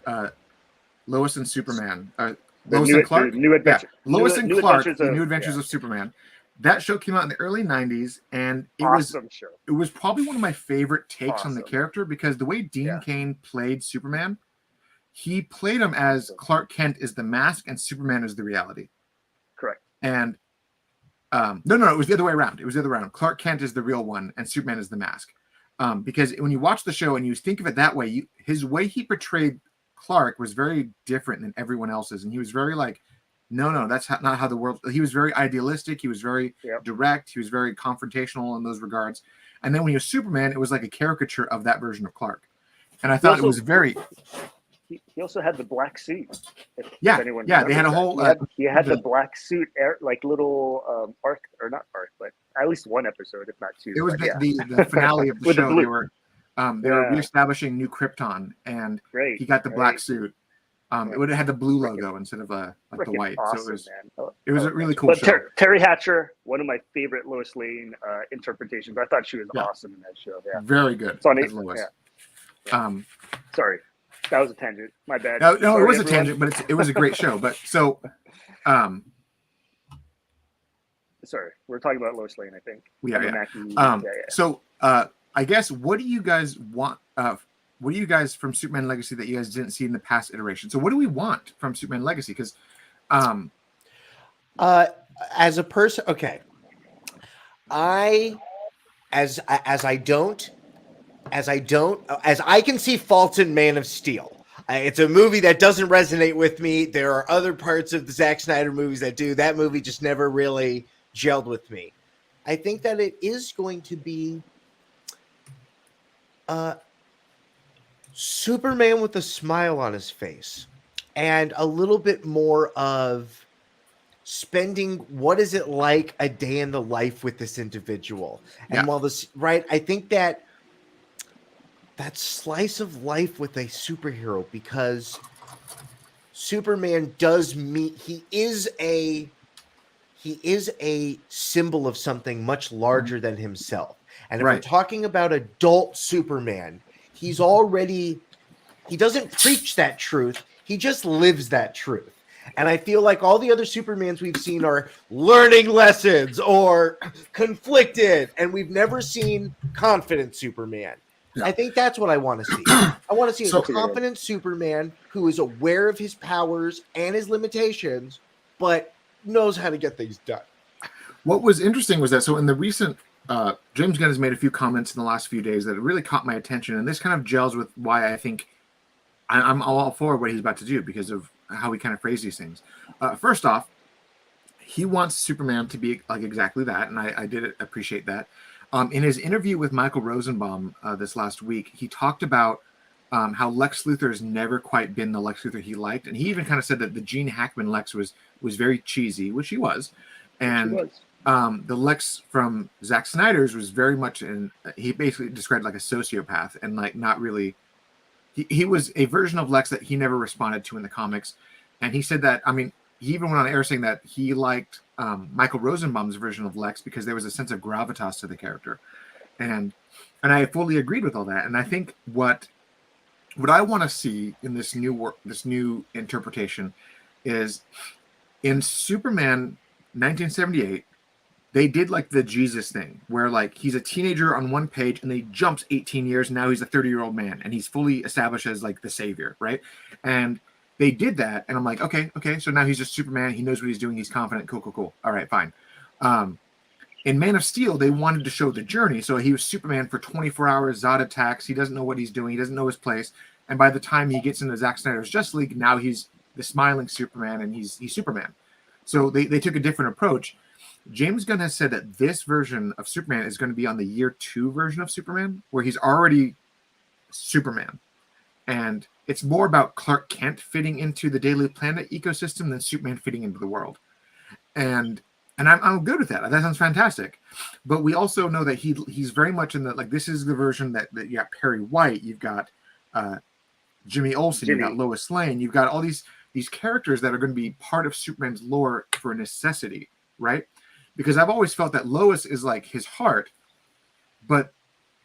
Speaker 1: Lois and Superman,
Speaker 2: The
Speaker 1: Lois and Clark,
Speaker 2: new adventure,
Speaker 1: Lois and Clark, the New
Speaker 2: Adventures
Speaker 1: Adventures of Superman. That show came out in the early '90s, and
Speaker 2: awesome show.
Speaker 1: It was probably one of my favorite takes on the
Speaker 2: Awesome.
Speaker 1: character because the way Dean Cain played Superman, he played him as Clark Kent is the mask and Superman is the reality.
Speaker 2: Correct.
Speaker 1: And no, it was the other way around. It was the other way around. Clark Kent is the real one, and Superman is the mask. Because when you watch the show and you think of it that way, his way he portrayed Clark was very different than everyone else's, and he was very like, no, that's not how the world. He was very idealistic. He was very direct. He was very confrontational in those regards. And then when he was Superman, it was like a caricature of that version of Clark. And I thought it was very.
Speaker 2: He also had the black suit. If
Speaker 1: they had a whole.
Speaker 2: He had the black suit, like little arc, or not arc, but at least one episode, if not two.
Speaker 1: It was the finale of the show. They were reestablishing New Krypton, and he got the black suit. It would have had the blue logo instead of the white.
Speaker 2: Awesome,
Speaker 1: so it was a really cool show.
Speaker 2: Terry Hatcher, one of my favorite Lois Lane interpretations. I thought she was awesome in that show. Yeah,
Speaker 1: very good.
Speaker 2: As Lois. Sorry, that was a tangent. My bad.
Speaker 1: No, it was a tangent, but it was a great show. But so,
Speaker 2: sorry, we're talking about Lois Lane, I think.
Speaker 1: So, I guess what do you guys want? What do you guys from Superman Legacy that you guys didn't see in the past iteration? So what do we want from Superman Legacy? Because
Speaker 3: as a person, okay. As I can see faults in Man of Steel. It's a movie that doesn't resonate with me. There are other parts of the Zack Snyder movies that do. That movie just never really gelled with me. I think that it is going to be Superman with a smile on his face and a little bit more of spending what is it like a day in the life with this individual. And while this, right, I think that slice of life with a superhero, because Superman does he is a symbol of something much larger than himself. And if we're talking about adult Superman, he doesn't preach that truth. He just lives that truth. And I feel like all the other Supermans we've seen are learning lessons or conflicted, and we've never seen confident Superman. Yeah. I think that's what I want to see. I want to see a confident Superman who is aware of his powers and his limitations, but knows how to get things done.
Speaker 1: What was interesting was that, so in the recent James Gunn has made a few comments in the last few days that really caught my attention, and this kind of gels with why I think I'm all for what he's about to do because of how he kind of phrased these things. First off, he wants Superman to be like exactly that, and I did appreciate that. In his interview with Michael Rosenbaum this last week, he talked about how Lex Luthor has never quite been the Lex Luthor he liked, and he even kind of said that the Gene Hackman Lex was very cheesy, which he was, and the Lex from Zack Snyder's was very much he basically described like a sociopath and like not really. He was a version of Lex that he never responded to in the comics, and he said that. I mean, he even went on air saying that he liked Michael Rosenbaum's version of Lex because there was a sense of gravitas to the character, and I fully agreed with all that. And I think what I want to see in this new interpretation is in Superman 1978. They did like the Jesus thing where like he's a teenager on one page and then he jumps 18 years. And now he's a 30-year-old man and he's fully established as like the savior. Right. And they did that. And I'm like, okay. So now he's just Superman. He knows what he's doing. He's confident. Cool. All right, fine. In Man of Steel, they wanted to show the journey. So he was Superman for 24 hours, Zod attacks. He doesn't know what he's doing. He doesn't know his place. And by the time he gets into Zack Snyder's Justice League, now he's the smiling Superman and he's Superman. So they took a different approach. James Gunn has said that this version of Superman is going to be on the year 2 version of Superman, where he's already Superman. And it's more about Clark Kent fitting into the Daily Planet ecosystem than Superman fitting into the world. And I'm good with that. That sounds fantastic. But we also know that he's very much in the, like, this is the version that you got Perry White, you've got Jimmy Olsen, you've got Lois Lane, you've got all these these characters that are going to be part of Superman's lore for necessity, right? Because I've always felt that Lois is like his heart, but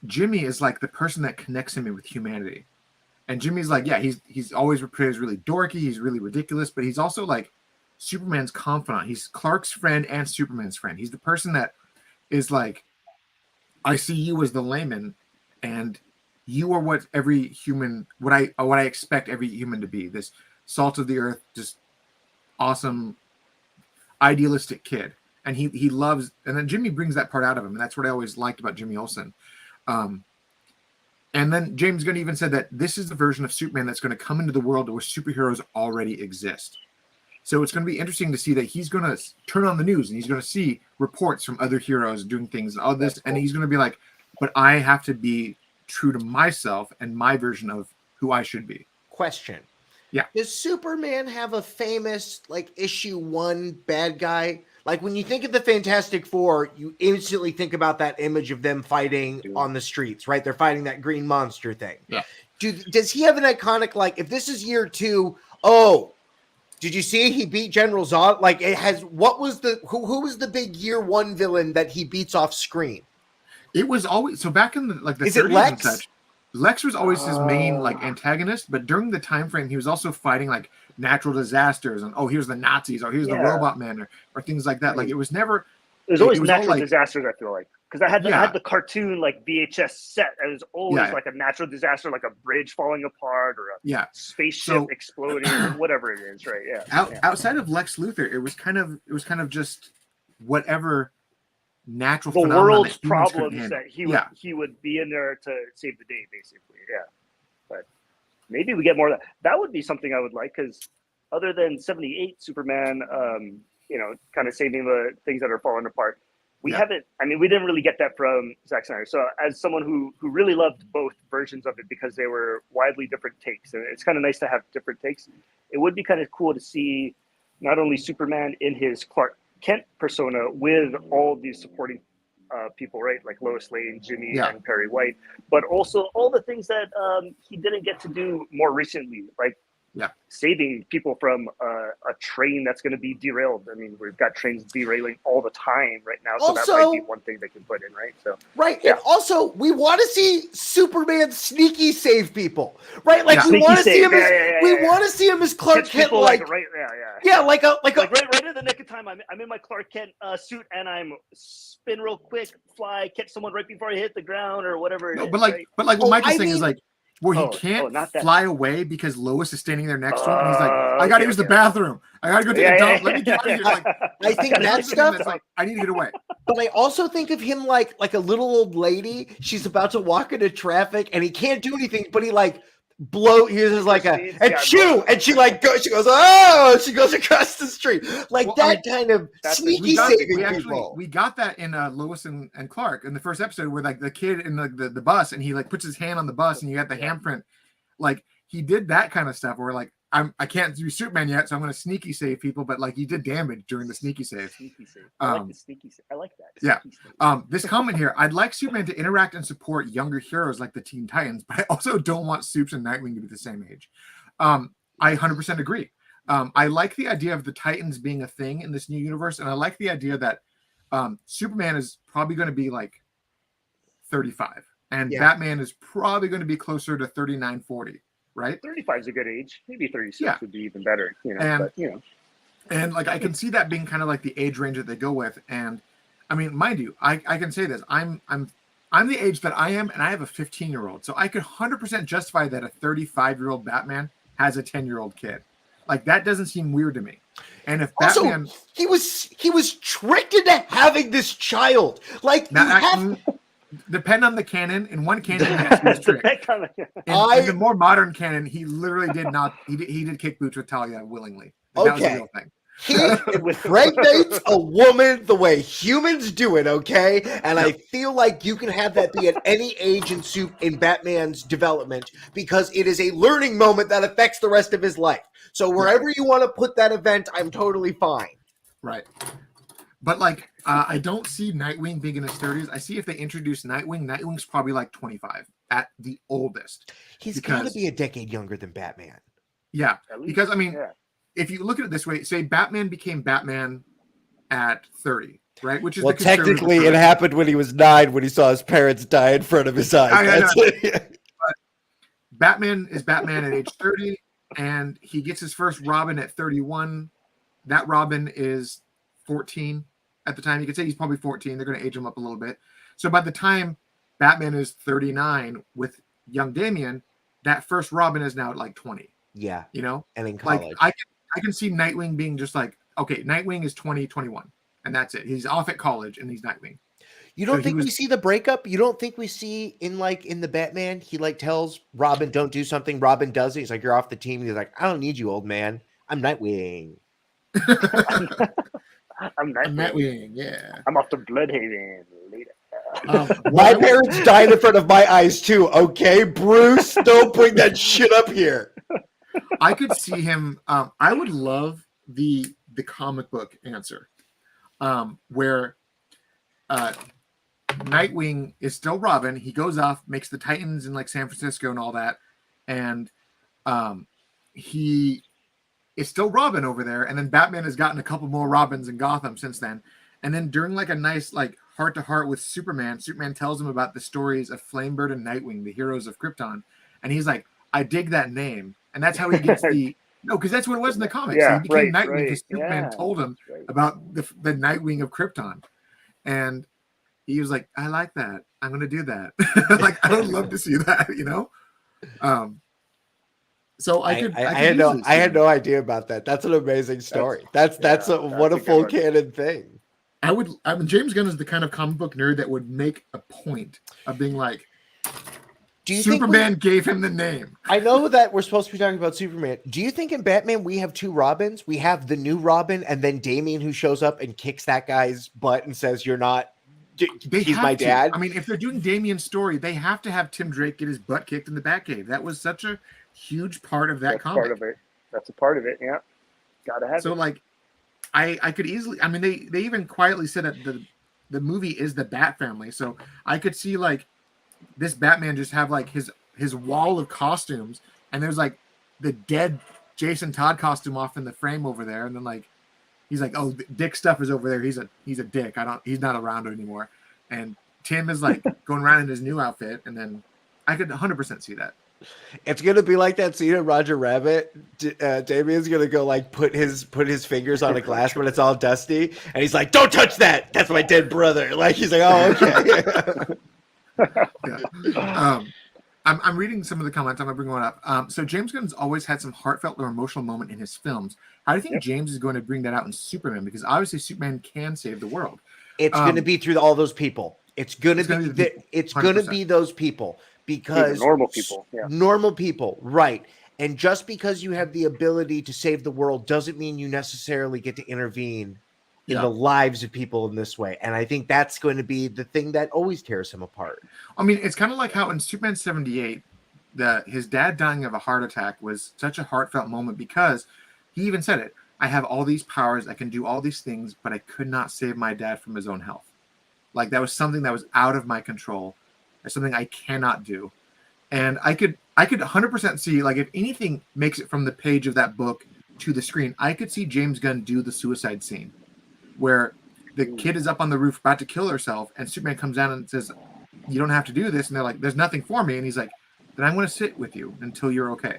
Speaker 1: Jimmy is like the person that connects him with humanity. And Jimmy's like, yeah, he's always portrayed as really dorky, he's really ridiculous, but he's also like Superman's confidant. He's Clark's friend and Superman's friend. He's the person that is like, I see you as the layman, and you are what every human, what I expect every human to be. This salt of the earth, just awesome, idealistic kid. And he loves, and then Jimmy brings that part out of him, and that's what I always liked about Jimmy Olsen. And then James Gunn even said that this is the version of Superman that's going to come into the world where superheroes already exist. So it's going to be interesting to see that he's going to turn on the news and he's going to see reports from other heroes doing things and all this, and he's going to be like, but I have to be true to myself and my version of who I should be.
Speaker 3: Question.
Speaker 1: Yeah.
Speaker 3: Does Superman have a famous like issue 1 bad guy? Like when you think of the Fantastic Four, you instantly think about that image of them fighting on the streets, right? They're fighting that green monster thing.
Speaker 1: Yeah.
Speaker 3: Does he have an iconic, like if this is year 2, oh, did you see he beat General Zod? Like it has, what was the, who was the big year 1 villain that he beats off screen?
Speaker 1: It was always, so back in the 30s and such, Lex was always his main like antagonist, but during the time frame, he was also fighting like natural disasters and here's the Nazis or here's the Robot Man or things like that. Like it was never.
Speaker 2: There's always natural disasters. I feel like because I had the cartoon like VHS set. And it was always like a natural disaster, like a bridge falling apart or a spaceship exploding or whatever it is. Right? Yeah.
Speaker 1: Outside of Lex Luthor, it was kind of just whatever natural
Speaker 2: the world's problems that he would be in there to save the day, basically. Yeah, but maybe we get more of that. That would be something I would like, because other than 78 Superman, kind of saving the things that are falling apart, we haven't. I mean, we didn't really get that from Zack Snyder. So, as someone who really loved both versions of it because they were widely different takes, and it's kind of nice to have different takes. It would be kind of cool to see not only Superman in his Clark Kent persona with all these supporting people, right? Like Lois Lane, Jimmy, and Perry White, but also all the things that he didn't get to do more recently, like saving people from a train that's going to be derailed. I mean, we've got trains derailing all the time right now, so that might be one thing they can put in, right? So
Speaker 3: and also we want to see Superman sneaky save people, right? Like we want to see him we want to see him as Clark Kent, like
Speaker 2: right in the nick of time. I'm in my Clark Kent suit and I'm spin real quick, fly, catch someone right before I hit the ground or whatever.
Speaker 1: But what Mike is saying is like, where he can't fly away because Lois is standing there next to him, and he's like, "I gotta use the bathroom. I gotta go take a dump. Let me get out of here." Like,
Speaker 3: I think that stuff.
Speaker 1: Like, I need to get away.
Speaker 3: But I also think of him like a little old lady. She's about to walk into traffic, and he can't do anything, but he like uses like a chew, and she like goes. She goes, oh! She goes across the street like kind of sneaky saving people.
Speaker 1: We got that in Lois and Clark in the first episode, where like the kid in the bus, and he like puts his hand on the bus, and you got the handprint. Like he did that kind of stuff where like I can't do Superman yet, so I'm going to sneaky save people, but like he did damage during the sneaky save.
Speaker 2: I like the sneaky save. I like that.
Speaker 1: This comment here: I'd like Superman to interact and support younger heroes like the Teen Titans, but I also don't want Supes and Nightwing to be the same age. I 100% agree. I like the idea of the Titans being a thing in this new universe, and I like the idea that Superman is probably going to be like 35, and Batman is probably going to be closer to 39, 40. Right,
Speaker 2: 35 is a good age. Maybe 36 would be even better.
Speaker 1: And like I can see that being kind of like the age range that they go with. And I mean, mind you, I can say this: I'm the age that I am, and I have a 15-year-old, so I could 100% justify that a 35-year-old Batman has a 10-year-old kid. Like that doesn't seem weird to me. And if Batman,
Speaker 3: he was tricked into having this child. Like
Speaker 1: depend on the canon. In one canon, he was tricked. In the more modern canon, he literally did not. He did kick boots with Talia willingly. Like, that was the real thing.
Speaker 3: He impregnates a woman the way humans do it, okay? And I feel like you can have that be at any age in Batman's development, because it is a learning moment that affects the rest of his life. So wherever you want to put that event, I'm totally fine.
Speaker 1: Right. But like, I don't see Nightwing being in his 30s. I see if they introduce Nightwing, Nightwing's probably like 25 at the oldest.
Speaker 3: He's got to be a decade younger than Batman.
Speaker 1: Yeah, because I mean, if you look at it this way, say Batman became Batman at 30, right? Which is
Speaker 4: well, technically, it happened when he was 9, when he saw his parents die in front of his eyes.
Speaker 1: But Batman is Batman at age 30, and he gets his first Robin at 31. That Robin is 14 at the time. You could say he's probably 14. They're going to age him up a little bit. So by the time Batman is 39 with young Damian, that first Robin is now like 20.
Speaker 3: Yeah.
Speaker 1: You know?
Speaker 3: And in college.
Speaker 1: Like I can see Nightwing being just like, okay, Nightwing is 20, 21. And that's it. He's off at college and he's Nightwing.
Speaker 3: You don't think we see the breakup? You don't think we see in the Batman, he like tells Robin, don't do something. Robin does it. He's like, you're off the team. He's like, I don't need you, old man. I'm Nightwing.
Speaker 2: I'm
Speaker 1: Nightwing, yeah.
Speaker 2: I'm off to Bloodhaven later.
Speaker 3: My parents died in front of my eyes too. Okay, Bruce, don't bring that shit up here.
Speaker 1: I could see him. I would love the comic book answer, where Nightwing is still Robin. He goes off, makes the Titans in like San Francisco and all that, and he is still Robin over there. And then Batman has gotten a couple more Robins in Gotham since then. And then during like a nice like heart to heart with Superman tells him about the stories of Flamebird and Nightwing, the heroes of Krypton, and he's like, I dig that name, and that's how he gets the. No, because that's what it was in the comics.
Speaker 2: Yeah,
Speaker 1: he became Nightwing
Speaker 2: right.
Speaker 1: because Superman told him about the Nightwing of Krypton. And he was like, I like that. I'm going to do that. Like, I would love to see that, you know? So I had
Speaker 3: no idea about that. That's an amazing story. That's a full canon thing.
Speaker 1: James Gunn is the kind of comic book nerd that would make a point of being like,
Speaker 3: do you
Speaker 1: Superman gave him the name.
Speaker 3: I know that we're supposed to be talking about Superman. Do you think in Batman we have two Robins? We have the new Robin and then Damian who shows up and kicks that guy's butt and says, you're not, he's my dad.
Speaker 1: I mean, if they're doing Damian's story, they have to have Tim Drake get his butt kicked in the Batcave. That was such a huge part of that comic.
Speaker 2: That's a part of it, yeah. Gotta have it.
Speaker 1: So like, I could easily, I mean, they even quietly said that the movie is the Bat family. So I could see like, this Batman just have like his wall of costumes, and there's like the dead Jason Todd costume off in the frame over there, and then like he's like, oh, Dick stuff is over there. He's a dick. He's not around anymore. And Tim is like going around in his new outfit, and then I could 100% see that.
Speaker 3: It's gonna be like that scene in Roger Rabbit. Damian's gonna go like put his fingers on a glass when it's all dusty, and he's like, "Don't touch that. That's my dead brother." Like he's like, "Oh, okay."
Speaker 1: Yeah. I'm reading some of the comments. I'm going to bring one up. So James Gunn's always had some heartfelt or emotional moment in his films. How do you think James is going to bring that out in Superman? Because obviously Superman can save the world.
Speaker 3: It's going to be through all those people. It's going to be those people because normal people, right? And just because you have the ability to save the world doesn't mean you necessarily get to intervene in the lives of people in this way. And I think that's going to be the thing that always tears him apart.
Speaker 1: I mean, it's kind of like how in Superman 78, his dad dying of a heart attack was such a heartfelt moment because he even said it. I have all these powers. I can do all these things, but I could not save my dad from his own health. Like that was something that was out of my control. It's something I cannot do. And I could 100% see, like, if anything makes it from the page of that book to the screen, I could see James Gunn do the suicide scene, where the kid is up on the roof about to kill herself, and Superman comes down and says, you don't have to do this. And they're like, there's nothing for me. And he's like, then I'm going to sit with you until you're okay.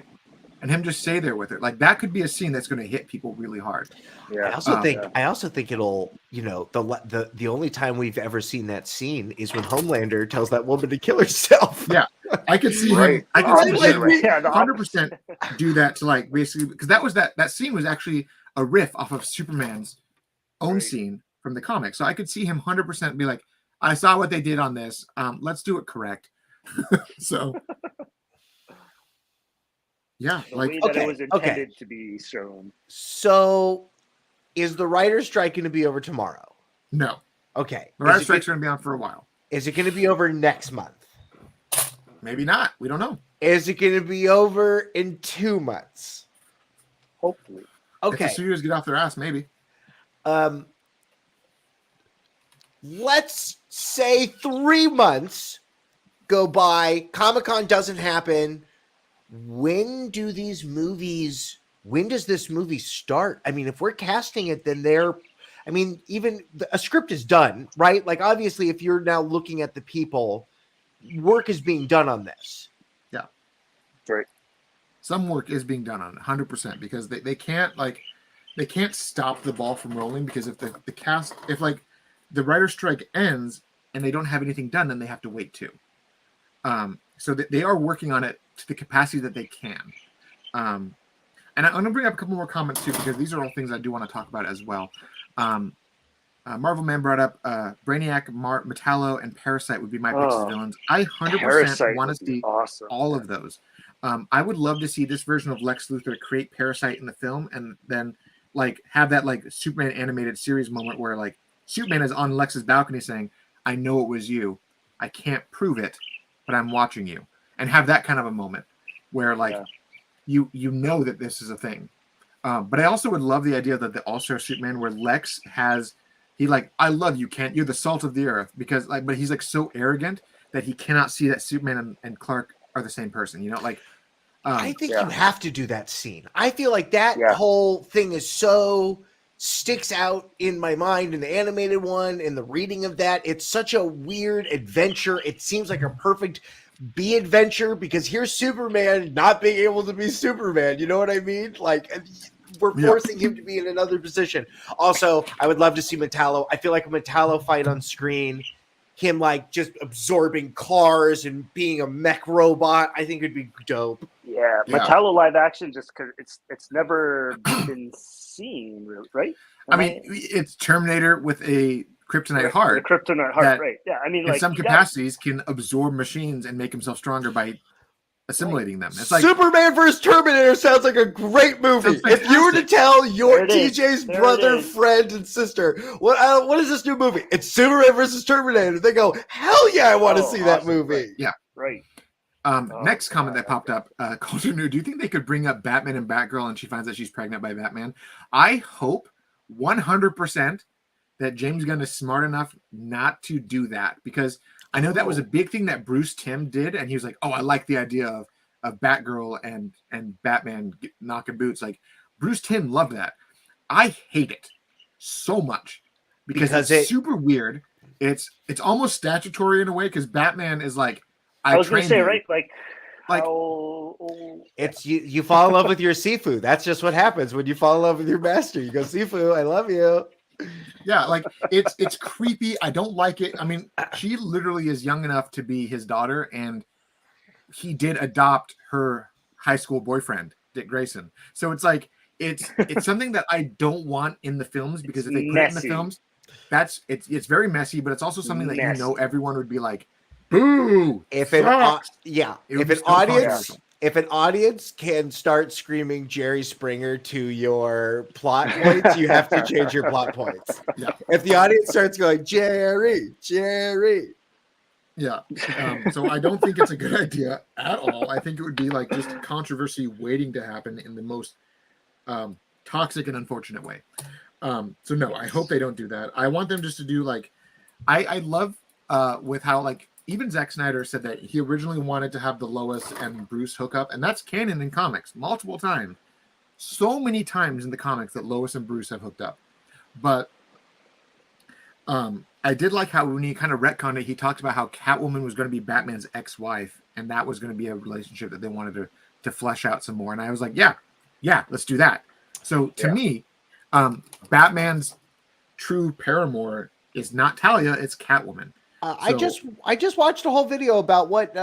Speaker 1: And him just stay there with her. Like that could be a scene that's going to hit people really hard.
Speaker 2: Yeah.
Speaker 3: I also think it'll, the only time we've ever seen that scene is when Homelander tells that woman to kill herself.
Speaker 1: Yeah. I could see him. I could see him 100% do that to like basically, because that scene was actually a riff off of Superman's own scene from the comic. So I could see him 100% be like, I saw what they did on this. Let's do it correct. So yeah, like
Speaker 2: it was intended to be shown.
Speaker 3: So is the writer's strike going to be over tomorrow?
Speaker 1: No.
Speaker 3: Okay.
Speaker 1: The writer's strike's going to be on for a while.
Speaker 3: Is it going to be over next month?
Speaker 1: Maybe not. We don't know.
Speaker 3: Is it going to be over in 2 months?
Speaker 2: Hopefully.
Speaker 3: Okay.
Speaker 1: If the studios get off their ass, maybe.
Speaker 3: Let's say 3 months go by. Comic-Con doesn't happen. When do these movies when does this movie start? I mean, if we're casting it, then even a script is done, right? Like, obviously, if you're now looking at the people, work is being done on this.
Speaker 1: Yeah.
Speaker 2: Right.
Speaker 1: Some work is being done on it, 100%, because they can't stop the ball from rolling, because if if the writer's strike ends and they don't have anything done, then they have to wait too. So they are working on it to the capacity that they can. And I'm going to bring up a couple more comments too, because these are all things I do want to talk about as well. Marvel Man brought up Brainiac, Metallo, and Parasite would be my picks as villains. I 100% want to see all of those. I would love to see this version of Lex Luthor create Parasite in the film, and then like have that like Superman animated series moment where like Superman is on Lex's balcony saying, "I know it was you. I can't prove it, but I'm watching you," and have that kind of a moment where like you know that this is a thing. But I also would love the idea that the All-Star Superman where Lex I love you, Kent. You're the salt of the earth, because like, but he's like so arrogant that he cannot see that Superman and Clark are the same person. You know, like.
Speaker 3: I think you have to do that scene. I feel like that whole thing is so sticks out in my mind in the animated one, in the reading of that. It's such a weird adventure. It seems like a perfect B adventure, because here's Superman not being able to be Superman. You know what I mean? Like, we're forcing him to be in another position. Also, I would love to see Metallo. I feel like a Metallo fight on screen, him like just absorbing cars and being a mech robot, I think would be dope.
Speaker 2: Yeah, Metallo live action, just because it's never been seen, right?
Speaker 1: I mean, it's Terminator with a kryptonite heart.
Speaker 2: A kryptonite heart, right? Yeah, I mean,
Speaker 1: in some capacities, can absorb machines and make himself stronger by assimilating them. It's like
Speaker 4: Superman vs. Terminator sounds like a great movie. If you were to tell your TJ's brother, friend, and sister, what is this new movie? It's Superman vs. Terminator. They go, hell yeah, I want to see that movie.
Speaker 1: Yeah,
Speaker 2: right.
Speaker 1: Next comment that popped up, Culture New. Do you think they could bring up Batman and Batgirl and she finds that she's pregnant by Batman? I hope 100% that James Gunn is smart enough not to do that, because I know that was a big thing that Bruce Timm did, and he was like, "Oh, I like the idea of Batgirl and Batman knocking boots." Like, Bruce Timm loved that. I hate it so much because it's super weird. It's almost statutory in a way, because Batman is like,
Speaker 2: I was going to say, right? Like
Speaker 3: it's you fall in love with your Sifu. That's just what happens when you fall in love with your master. You go, Sifu, I love you.
Speaker 1: Yeah, like it's creepy. I don't like it. I mean, she literally is young enough to be his daughter, and he did adopt her high school boyfriend, Dick Grayson. So it's like it's something that I don't want in the films, because if they put it in the films, it's very messy, but it's also something that you know everyone would be like, boo.
Speaker 3: If an audience can start screaming Jerry Springer to your plot points, you have to change your plot points.
Speaker 1: Yeah.
Speaker 3: If the audience starts going, Jerry.
Speaker 1: Yeah. So I don't think it's a good idea at all. I think it would be like just controversy waiting to happen in the most toxic and unfortunate way. So no, I hope they don't do that. I want them just to do like, I love with how like, even Zack Snyder said that he originally wanted to have the Lois and Bruce hook up, and that's canon in comics multiple times. So many times in the comics that Lois and Bruce have hooked up. But I did like how when he kind of retconned it, he talked about how Catwoman was going to be Batman's ex-wife, and that was going to be a relationship that they wanted to flesh out some more. And I was like, yeah, let's do that. So to me, Batman's true paramour is not Talia, it's Catwoman.
Speaker 3: I just watched a whole video about what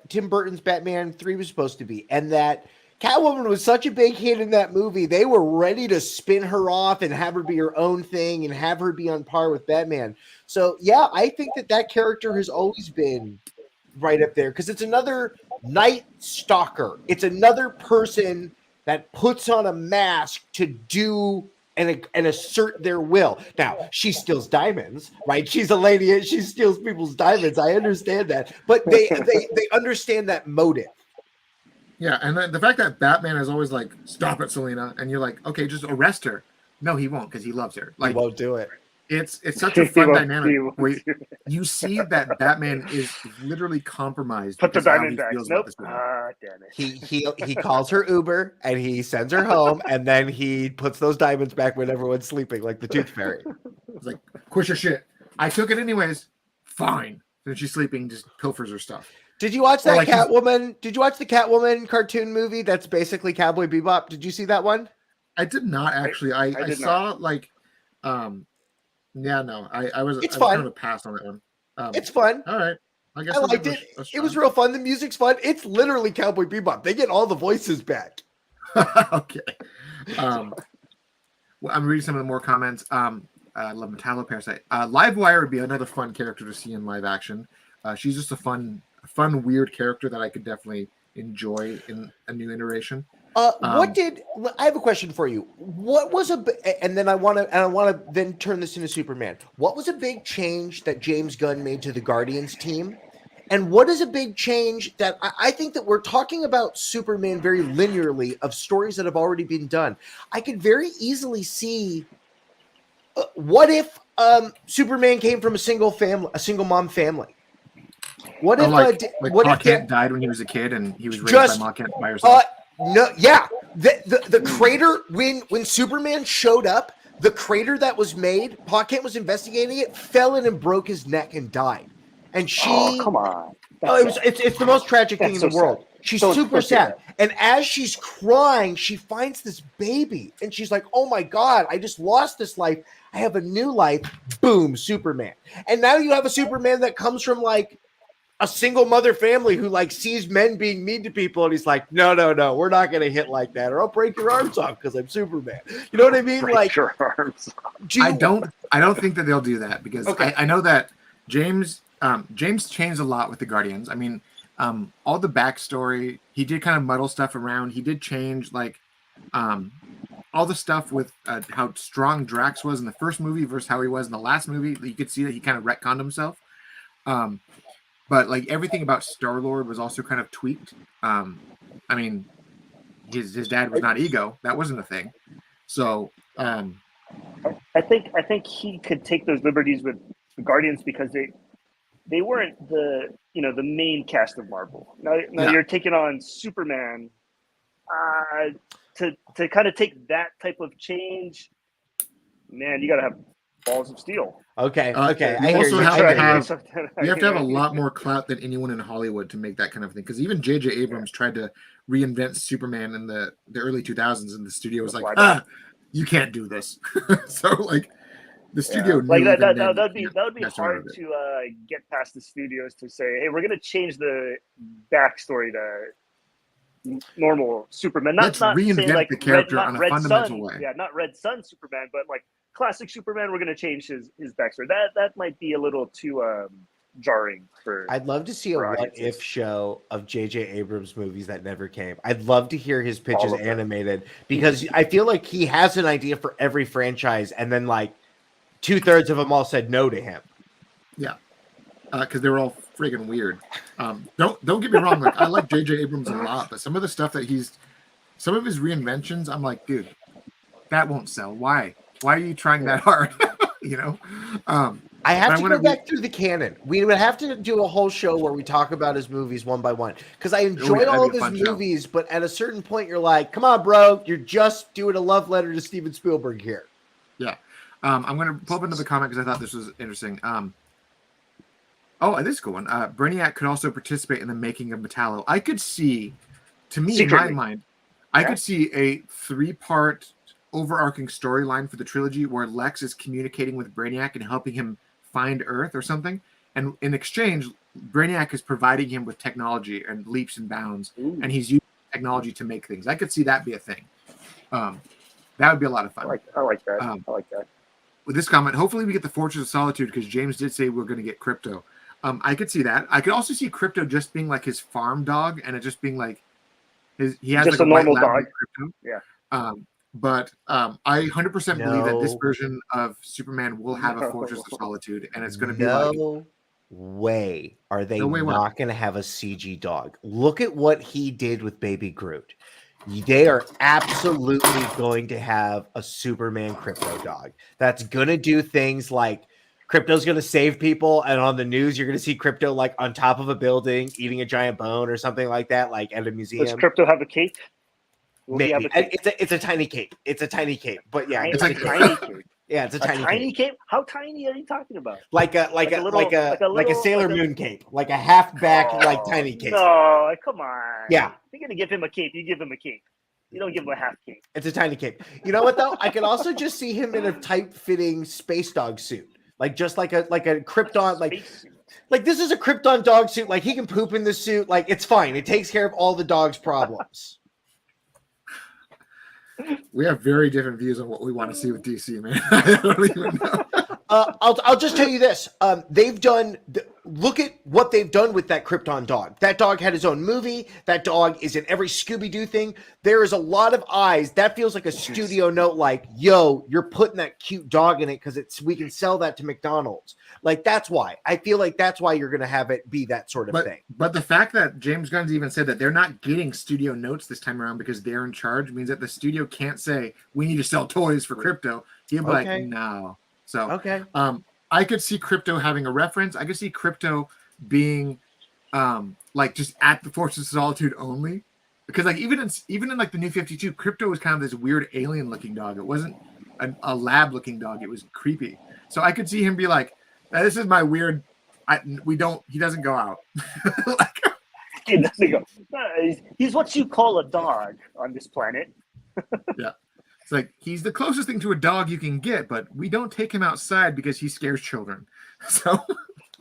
Speaker 3: Tim Burton's Batman 3 was supposed to be, and that Catwoman was such a big hit in that movie. They were ready to spin her off and have her be her own thing and have her be on par with Batman. So, yeah, I think that character has always been right up there, because it's another Night Stalker. It's another person that puts on a mask to do and assert their will. Now, she steals diamonds, right? She's a lady. She steals people's diamonds. I understand that. But they understand that motive.
Speaker 1: Yeah, and the fact that Batman is always like, stop it, Selena. And you're like, okay, just arrest her. No, he won't, because he loves her. Like,
Speaker 3: he won't do it.
Speaker 1: It's such a fun dynamic where you see that Batman is literally compromised.
Speaker 2: Put the
Speaker 1: because of how he
Speaker 2: Diamondbacks.
Speaker 1: feels about
Speaker 2: Nope.
Speaker 1: this woman.
Speaker 2: Damn it.
Speaker 3: He calls her Uber and he sends her home, and then he puts those diamonds back when everyone's sleeping, like the Tooth Fairy.
Speaker 1: It's like, quit your shit. I took it anyways. Fine. Then she's sleeping, just pilfers her stuff.
Speaker 3: Did you watch that Catwoman? Did you watch the Catwoman cartoon movie? That's basically Cowboy Bebop. Did you see that one?
Speaker 1: I did not actually. I saw like, yeah, no. I was.
Speaker 3: It's
Speaker 1: fun.
Speaker 3: Kind
Speaker 1: of a pass on that one.
Speaker 3: It's fun.
Speaker 1: All right. I guess
Speaker 3: I liked it. It was real fun. The music's fun. It's literally Cowboy Bebop. They get all the voices back.
Speaker 1: Okay. Well, I'm reading some of the more comments. I love Metallo Parasite. Livewire would be another fun character to see in live action. She's just a fun, weird character that I could definitely enjoy in a new iteration.
Speaker 3: I have a question for you. What was and then I want to then turn this into Superman. What was a big change that James Gunn made to the Guardians team? And what is a big change that I think that we're talking about Superman very linearly of stories that have already been done. I could very easily see what if Superman came from a single mom family? What if
Speaker 1: Ma Kent died when he was a kid and he was raised by Ma Kent by herself?
Speaker 3: No, yeah. The crater when Superman showed up, the crater that was made, Pa Kent was investigating it, fell in and broke his neck and died. And she
Speaker 2: come on.
Speaker 3: It's the most tragic thing in the world. Sad. She's super sad. And as she's crying, she finds this baby and she's like, "Oh my God, I just lost this life. I have a new life." Boom, Superman. And now you have a Superman that comes from like a single mother family who like sees men being mean to people, and he's like, no, we're not gonna hit like that, or I'll break your arms off because I'm Superman. You know what I mean?
Speaker 2: Break your arms off.
Speaker 1: I don't think that they'll do that because I know that James changed a lot with the Guardians. I mean, all the backstory, he did kind of muddle stuff around. He did change like all the stuff with how strong Drax was in the first movie versus how he was in the last movie. You could see that he kind of retconned himself. But like everything about Star-Lord was also kind of tweaked. I mean, his dad was not Ego. That wasn't a thing. So
Speaker 2: I think he could take those liberties with the Guardians because they weren't the main cast of Marvel. Now you're taking on Superman. To kind of take that type of change, man, you got to have balls of steel.
Speaker 3: Okay.
Speaker 1: You have to have a lot more clout than anyone in Hollywood to make that kind of thing. Because even J.J. Abrams tried to reinvent Superman in the early 2000s, and the studio was like, you can't do this. So like the studio knew
Speaker 2: that would be hard to get past the studios to say, hey, we're going to change the backstory to normal Superman.
Speaker 1: Let's reinvent like the character on a fundamental way.
Speaker 2: Yeah, not Red Sun Superman, but like classic Superman. We're going to change his backstory. That might be a little too jarring for.
Speaker 3: I'd love to see a what if show of J.J. Abrams movies that never came. I'd love to hear his pitches animated because I feel like he has an idea for every franchise, and then like 2/3 of them all said no to him.
Speaker 1: Yeah, because they were all friggin' weird. Don't get me wrong. Like I like J.J. Abrams a lot, but some of the stuff that some of his reinventions, I'm like, dude, that won't sell. Why? Why are you trying that hard?
Speaker 3: I have to go back through the canon. We would have to do a whole show where we talk about his movies one by one because I enjoy all of his movies, but at a certain point, you're like, come on, bro, you're just doing a love letter to Steven Spielberg here.
Speaker 1: Yeah. I'm going to pull up another comment because I thought this was interesting. This is a cool one. Brainiac could also participate in the making of Metallo. I could see, to me, in my mind, I could see a 3-part overarching storyline for the trilogy where Lex is communicating with Brainiac and helping him find Earth or something. And in exchange, Brainiac is providing him with technology and leaps and bounds. Ooh. And he's using technology to make things. I could see that be a thing. That would be a lot of fun.
Speaker 2: I like that.
Speaker 1: With this comment, hopefully we get the Fortress of Solitude because James did say we're going to get Crypto. I could see that. I could also see Crypto just being like his farm dog and it just being like he has
Speaker 2: just
Speaker 1: like
Speaker 2: a normal dog.
Speaker 1: Crypto.
Speaker 2: Yeah.
Speaker 1: But I 100% believe that this version of Superman will have a Fortress of Solitude, and it's going to be
Speaker 3: no way are they not going to have a CG dog. Look at what he did with Baby Groot. They are absolutely going to have a Superman crypto dog that's going to do things like crypto's going to save people. And on the news, you're going to see crypto like on top of a building, eating a giant bone or something like that, like at a museum.
Speaker 2: Does crypto have a cape?
Speaker 3: Maybe. It's a tiny cape. It's a tiny cape, but yeah,
Speaker 2: it's a tiny cape.
Speaker 3: Yeah, it's a tiny cape.
Speaker 2: How tiny are you talking about?
Speaker 3: Like a Sailor Moon cape, like a halfback, like tiny cape.
Speaker 2: No, come on.
Speaker 3: Yeah,
Speaker 2: you're gonna give him a cape. You give him a cape. You don't give him a half cape.
Speaker 3: It's a tiny cape. You know what though? I could also just see him in a tight-fitting space dog suit, like a Krypton, like this is a Krypton dog suit. Like he can poop in the suit. Like it's fine. It takes care of all the dog's problems.
Speaker 1: We have very different views on what we want to see with DC, man. I don't even know.
Speaker 3: I'll just tell you this. They've done. Look at what they've done with that Krypton dog. That dog had his own movie. That dog is in every Scooby-Doo thing. There is a lot of eyes. That feels like a studio note. Like, yo, you're putting that cute dog in it because we can sell that to McDonald's. Like that's why. I feel like that's why you're going to have it be that sort of thing.
Speaker 1: But the fact that James Gunn's even said that they're not getting studio notes this time around because they're in charge means that the studio can't say we need to sell toys for crypto. He'll be like, no. So
Speaker 3: okay.
Speaker 1: I could see crypto having a reference. I could see crypto being like just at the Fortress of Solitude only. Because like even in like the New 52, crypto was kind of this weird alien looking dog. It wasn't a lab looking dog. It was creepy. So I could see him be like, this is my weird he doesn't go out. Like,
Speaker 2: he doesn't go. He's what you call a dog on this planet.
Speaker 1: Yeah. It's like he's the closest thing to a dog you can get, but we don't take him outside because he scares children. So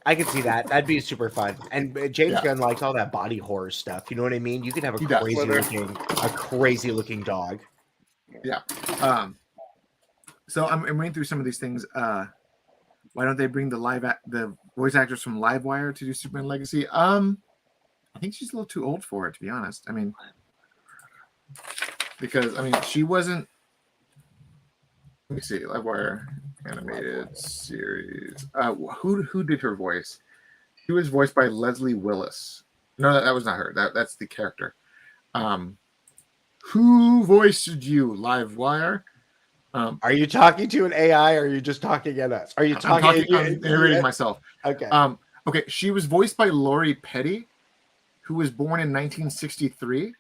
Speaker 3: I could see that. That'd be super fun. And James Gunn likes all that body horror stuff. You know what I mean? You could have a crazy looking dog.
Speaker 1: Yeah. So I'm reading through some of these things. Why don't they bring the voice actors from Livewire to do Superman Legacy? I think she's a little too old for it, to be honest. I mean, because she wasn't. Let me see, Livewire animated series. Who did her voice? She was voiced by Leslie Willis. No, that was not her. That's the character. Who voiced you, Livewire?
Speaker 3: Are you talking to an AI or are you just talking at us? Are you talking?
Speaker 1: I'm narrating myself.
Speaker 3: Okay.
Speaker 1: Okay. She was voiced by Lori Petty, who was born in 1963.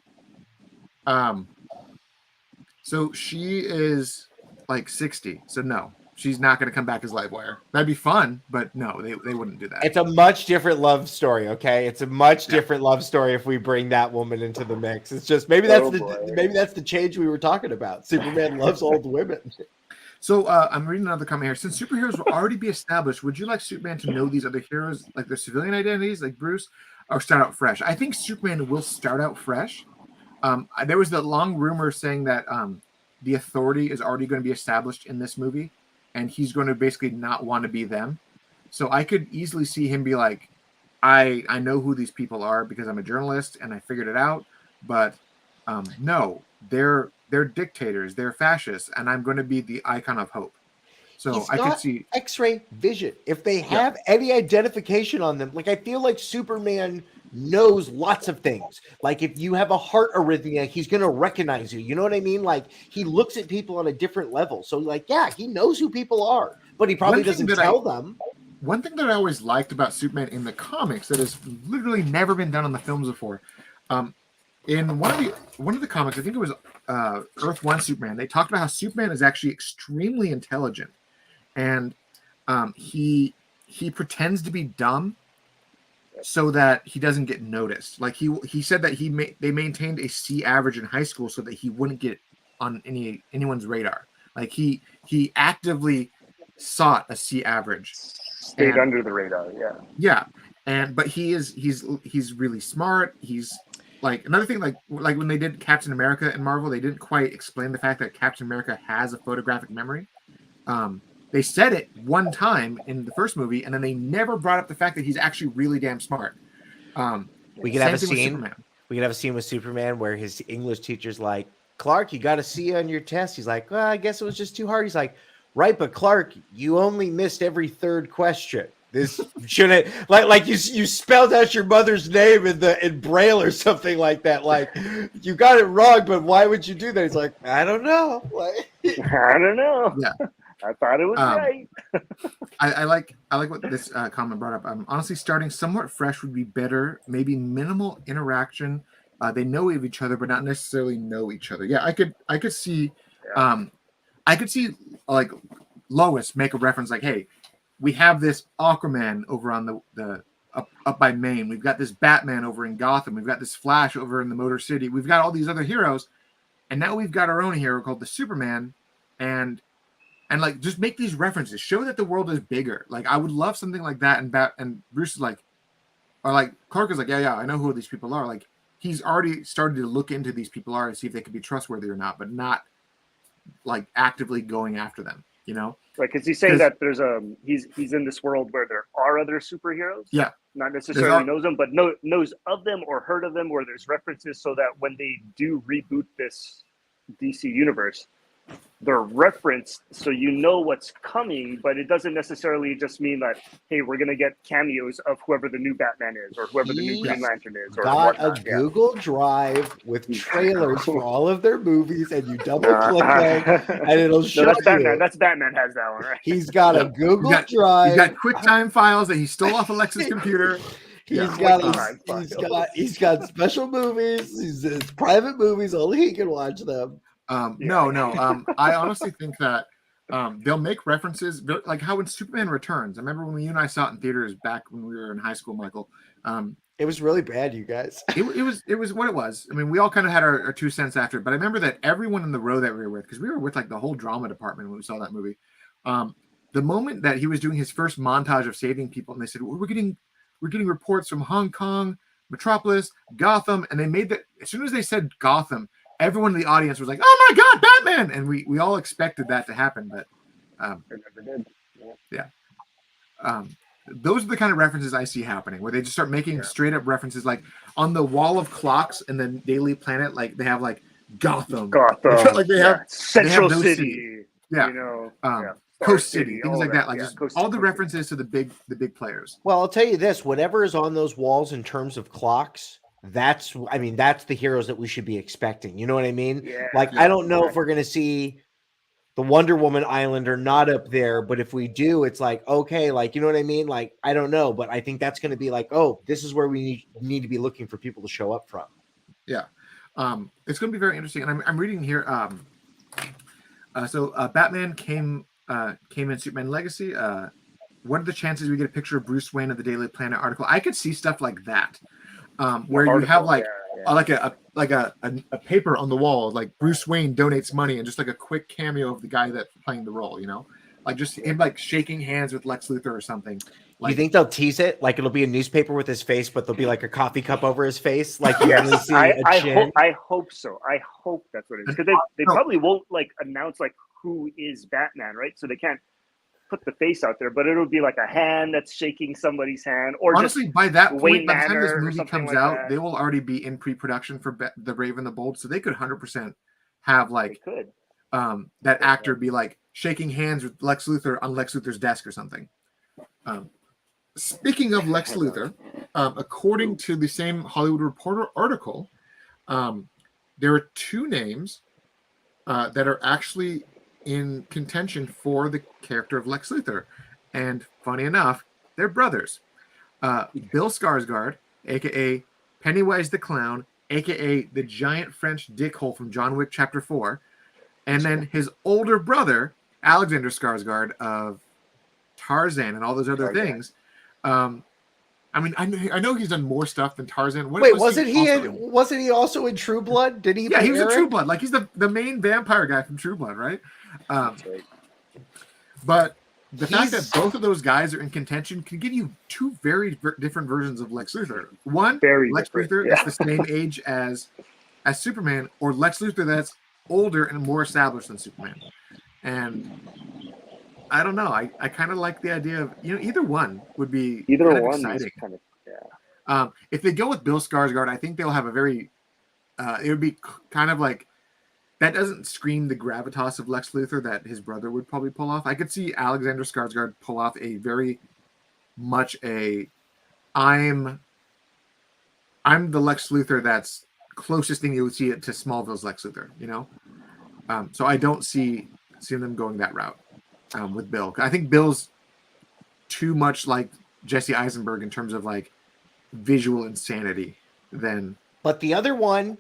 Speaker 1: So she is like 60. So no, she's not going to come back as Livewire. That'd be fun, but no, they wouldn't do that.
Speaker 3: It's a much different love story. Okay, it's a much different love story if we bring that woman into the mix. It's just maybe that's the change we were talking about. Superman loves old women. So
Speaker 1: I'm reading another comment here. Since superheroes will already be established, would you like Superman to know these other heroes, like their civilian identities, like Bruce, or start out fresh? I think Superman will start out fresh. There was the long rumor saying that the Authority is already going to be established in this movie, and he's going to basically not want to be them. So I could easily see him be like, I know who these people are because I'm a journalist and I figured it out, but no, they're dictators, they're fascists, and I'm going to be the icon of hope. So I could see
Speaker 3: X-ray vision. If they have any identification on them, like I feel like Superman knows lots of things. Like if you have a heart arrhythmia, he's going to recognize you. You know what I mean? Like he looks at people on a different level. So like, yeah, he knows who people are, but he probably doesn't tell them.
Speaker 1: One thing that I always liked about Superman in the comics that has literally never been done on the films before, in one of the comics, I think it was Earth 1 Superman, they talked about how Superman is actually extremely intelligent, and he pretends to be dumb so that he doesn't get noticed. Like he said that they maintained a C average in high school so that he wouldn't get on anyone's radar. Like he actively sought a C average.
Speaker 2: Stayed under the radar,
Speaker 1: yeah. But he's really smart. He's like another thing, like when they did Captain America in Marvel, they didn't quite explain the fact that Captain America has a photographic memory. They said it one time in the first movie, and then they never brought up the fact that he's actually really damn smart.
Speaker 3: We could have a scene. We could have a scene with Superman where his English teacher's like, "Clark, you got a C on your test." He's like, "Well, I guess it was just too hard." He's like, "Right, but Clark, you only missed every third question." This shouldn't like you spelled out your mother's name in Braille or something like that. Like you got it wrong, but why would you do that? He's like, I don't know. Like,
Speaker 2: I don't know.
Speaker 1: Yeah.
Speaker 2: I thought it was right.
Speaker 1: I like what this comment brought up. Honestly, starting somewhat fresh would be better. Maybe minimal interaction. They know of each other, but not necessarily know each other. Yeah, I could see, I could see like Lois make a reference like, "Hey, we have this Aquaman over on the up by Maine. We've got this Batman over in Gotham. We've got this Flash over in the Motor City. We've got all these other heroes, and now we've got our own hero called the Superman." And like just make these references, show that the world is bigger. Like I would love something like that. And Bruce is like, or like Clark is like, yeah, I know who these people are. Like he's already started to look into these people are and see if they could be trustworthy or not, but not like actively going after them. You know,
Speaker 2: like because he's saying that there's he's in this world where there are other superheroes.
Speaker 1: Yeah,
Speaker 2: not necessarily knows them, but knows of them or heard of them, or there's references so that when they do reboot this DC universe, they're referenced so you know what's coming, but it doesn't necessarily just mean that, hey, we're going to get cameos of whoever the new Batman is or whoever the new Green Lantern is. Or
Speaker 3: got a Google Drive with trailers for all of their movies, and you double click them, and it'll show
Speaker 2: that's
Speaker 3: you.
Speaker 2: Batman. That's Batman has that one, right?
Speaker 3: He's got a Google Drive.
Speaker 1: He's got QuickTime files that he stole off Alexa's computer.
Speaker 3: He's got special movies. His private movies. Only he can watch them.
Speaker 1: No. I honestly think that they'll make references like how in Superman Returns. I remember when you and I saw it in theaters back when we were in high school, Michael.
Speaker 3: It was really bad, you guys.
Speaker 1: It was what it was. I mean, we all kind of had our 2 cents after it, but I remember that everyone in the row that we were with, because we were with like the whole drama department when we saw that movie. The moment that he was doing his first montage of saving people, and they said, well, we're getting reports from Hong Kong, Metropolis, Gotham, and they made that as soon as they said Gotham, everyone in the audience was like, "Oh my God, Batman!" And we all expected that to happen, but
Speaker 2: it never did.
Speaker 1: Yeah. Those are the kind of references I see happening, where they just start making straight up references, like on the wall of clocks in the Daily Planet, like they have like Gotham,
Speaker 2: like they have Central City,
Speaker 1: yeah,
Speaker 2: you know,
Speaker 1: Coast City, things like that. Like just all the references to the big players.
Speaker 3: Well, I'll tell you this: whatever is on those walls in terms of clocks. That's the heroes that we should be expecting. You know what I mean?
Speaker 2: Yeah,
Speaker 3: I don't know if we're going to see the Wonder Woman Island or not up there, but if we do, it's like, okay, like, you know what I mean? Like, I don't know, but I think that's going to be like, oh, this is where we need to be looking for people to show up from.
Speaker 1: Yeah. It's going to be very interesting. And I'm reading here. So Batman came in Superman Legacy. What are the chances we get a picture of Bruce Wayne of the Daily Planet article? I could see stuff like that. Where you have like a paper on the wall, like Bruce Wayne donates money, and just like a quick cameo of the guy that's playing the role, you know, like just him like shaking hands with Lex Luthor or something. Like,
Speaker 3: you think they'll tease it? Like it'll be a newspaper with his face, but there'll be like a coffee cup over his face, like you only see a chin.
Speaker 2: I hope so. I hope that's what it is, because they probably won't like announce like who is Batman, right? So they can't put the face out there, but it'll be like a hand that's shaking somebody's hand, or
Speaker 1: honestly,
Speaker 2: just
Speaker 1: by that point,
Speaker 2: Wayne
Speaker 1: by the time this
Speaker 2: Manor
Speaker 1: movie comes
Speaker 2: like
Speaker 1: out,
Speaker 2: that.
Speaker 1: they will already be in pre-production for The Brave and the Bold, so they could 100% have like that actor be like shaking hands with Lex Luthor on Lex Luthor's desk or something. Speaking of Lex Luthor, according to the same Hollywood Reporter article, there are 2 names that are actually in contention for the character of Lex Luthor, and funny enough, they're brothers. Bill Skarsgård, aka Pennywise the Clown, aka the giant French dickhole from John Wick Chapter 4, and then his older brother Alexander Skarsgård of Tarzan and all those other things. I mean, I know he's done more stuff than Tarzan.
Speaker 3: Wasn't he also in True Blood? Did he?
Speaker 1: Yeah, he was in True Blood. Like he's the main vampire guy from True Blood, right? But the fact that both of those guys are in contention can give you 2 very different versions of Lex Luthor. One, Lex Luthor is the same age as Superman, or Lex Luthor that's older and more established than Superman. And I don't know. I kind of like the idea of, you know, either one would be exciting. If they go with Bill Skarsgård, I think they'll have a very it would be kind of like, that doesn't scream the gravitas of Lex Luthor that his brother would probably pull off. I could see Alexander Skarsgård pull off a very much I'm the Lex Luthor that's closest thing you would see it to Smallville's Lex Luthor, you know? So I don't see them going that route with Bill. I think Bill's too much like Jesse Eisenberg in terms of like visual insanity than.
Speaker 3: But the other one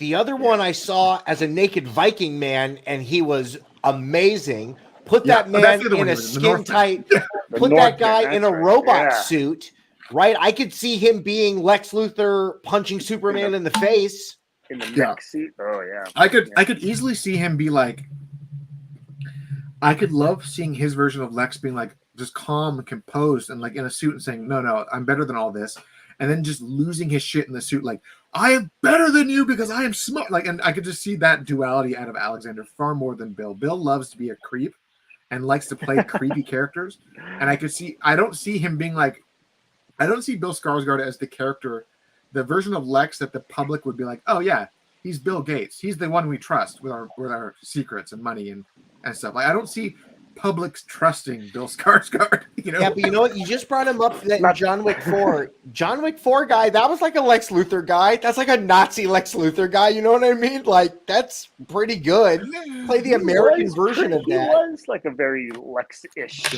Speaker 3: I saw as a naked Viking man, and he was amazing. Put that man in a skin tight, put that guy in a robot suit, right? I could see him being Lex Luthor punching Superman in the face.
Speaker 2: In the mech suit? Oh, yeah.
Speaker 1: I could easily see him be like, I could love seeing his version of Lex being like just calm and composed and like in a suit and saying, no, I'm better than all this. And then just losing his shit in the suit, like, I am better than you because I am smart. Like, and I could just see that duality out of Alexander far more than Bill. Bill loves to be a creep and likes to play creepy characters. And I don't see him being like, I don't see Bill Skarsgård as the character, the version of Lex that the public would be like, oh yeah, he's Bill Gates. He's the one we trust with our secrets and money and stuff. Like, I don't see public's trusting Bill Skarsgård, you know?
Speaker 3: Yeah, but you know what? You just brought him up that John Wick 4. John Wick 4 guy, that was like a Lex Luthor guy. That's like a Nazi Lex Luthor guy. You know what I mean? Like, that's pretty good. Play the American version of that.
Speaker 2: He was like a very Lex-ish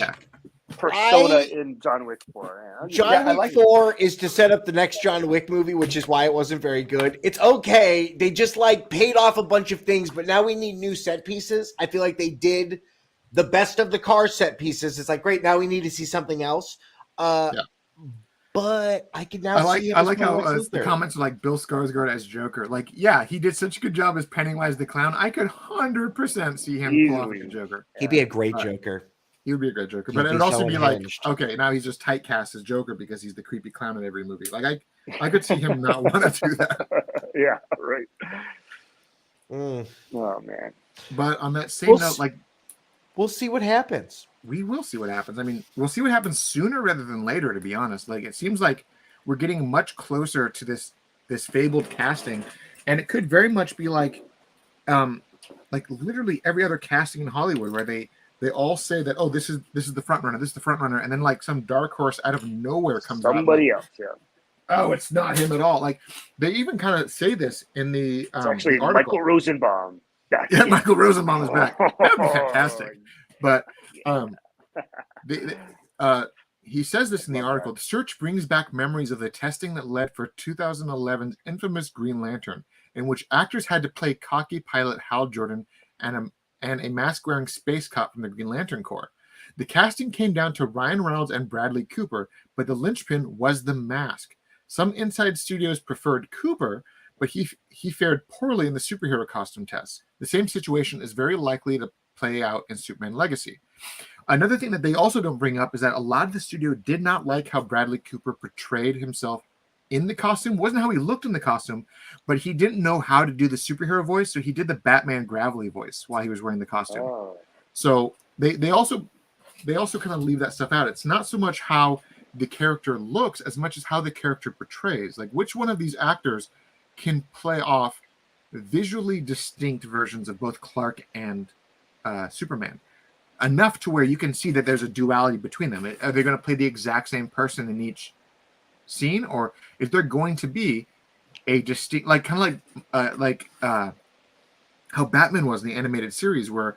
Speaker 2: persona in John Wick 4.
Speaker 3: John Wick 4 is to set up the next John Wick movie, which is why it wasn't very good. It's okay. They just like paid off a bunch of things, but now we need new set pieces. I feel like they did the best of the car set pieces. It's like, great, now we need to see something else. But I can now see him.
Speaker 1: I like how the comments are like Bill Skarsgård as Joker. Like, yeah, he did such a good job as Pennywise the Clown. I could 100% see him pull off the Joker.
Speaker 3: He'd be a great Joker.
Speaker 1: He would be a great Joker. But it would also be like, okay, now he's just typecast as Joker because he's the creepy clown in every movie. Like, I could see him not want to do that.
Speaker 2: Yeah, right. Oh, man.
Speaker 1: But on that same note, like,
Speaker 3: we'll see what happens.
Speaker 1: We will see what happens. I mean, we'll see what happens sooner rather than later, to be honest. Like, it seems like we're getting much closer to this fabled casting, and it could very much be like literally every other casting in Hollywood where they all say that, oh, this is the front runner, this is the front runner, and then like some dark horse out of nowhere comes out.
Speaker 2: Somebody else, yeah.
Speaker 1: Oh, it's not him at all. Like, they even kind of say this in the
Speaker 2: it's actually
Speaker 1: the article.
Speaker 2: Michael Rosenbaum.
Speaker 1: Yeah, Michael Rosenbaum is back. That'd be fantastic. But he says this in the article. The search brings back memories of the testing that led for 2011's infamous Green Lantern, in which actors had to play cocky pilot Hal Jordan and a mask-wearing space cop from the Green Lantern Corps. The casting came down to Ryan Reynolds and Bradley Cooper, but the linchpin was the mask. Some inside studios preferred Cooper, but he fared poorly in the superhero costume tests. The same situation is very likely to play out in Superman Legacy. Another thing that they also don't bring up is that a lot of the studio did not like how Bradley Cooper portrayed himself in the costume. It wasn't how he looked in the costume, but he didn't know how to do the superhero voice, so he did the Batman gravelly voice while he was wearing the costume. Oh. So they also kind of leave that stuff out. It's not so much how the character looks as much as how the character portrays. Like, which one of these actors can play off visually distinct versions of both Clark and Superman, enough to where you can see that there's a duality between them. Are they going to play the exact same person in each scene, or is there going to be a distinct, like kind of like how Batman was in the animated series, where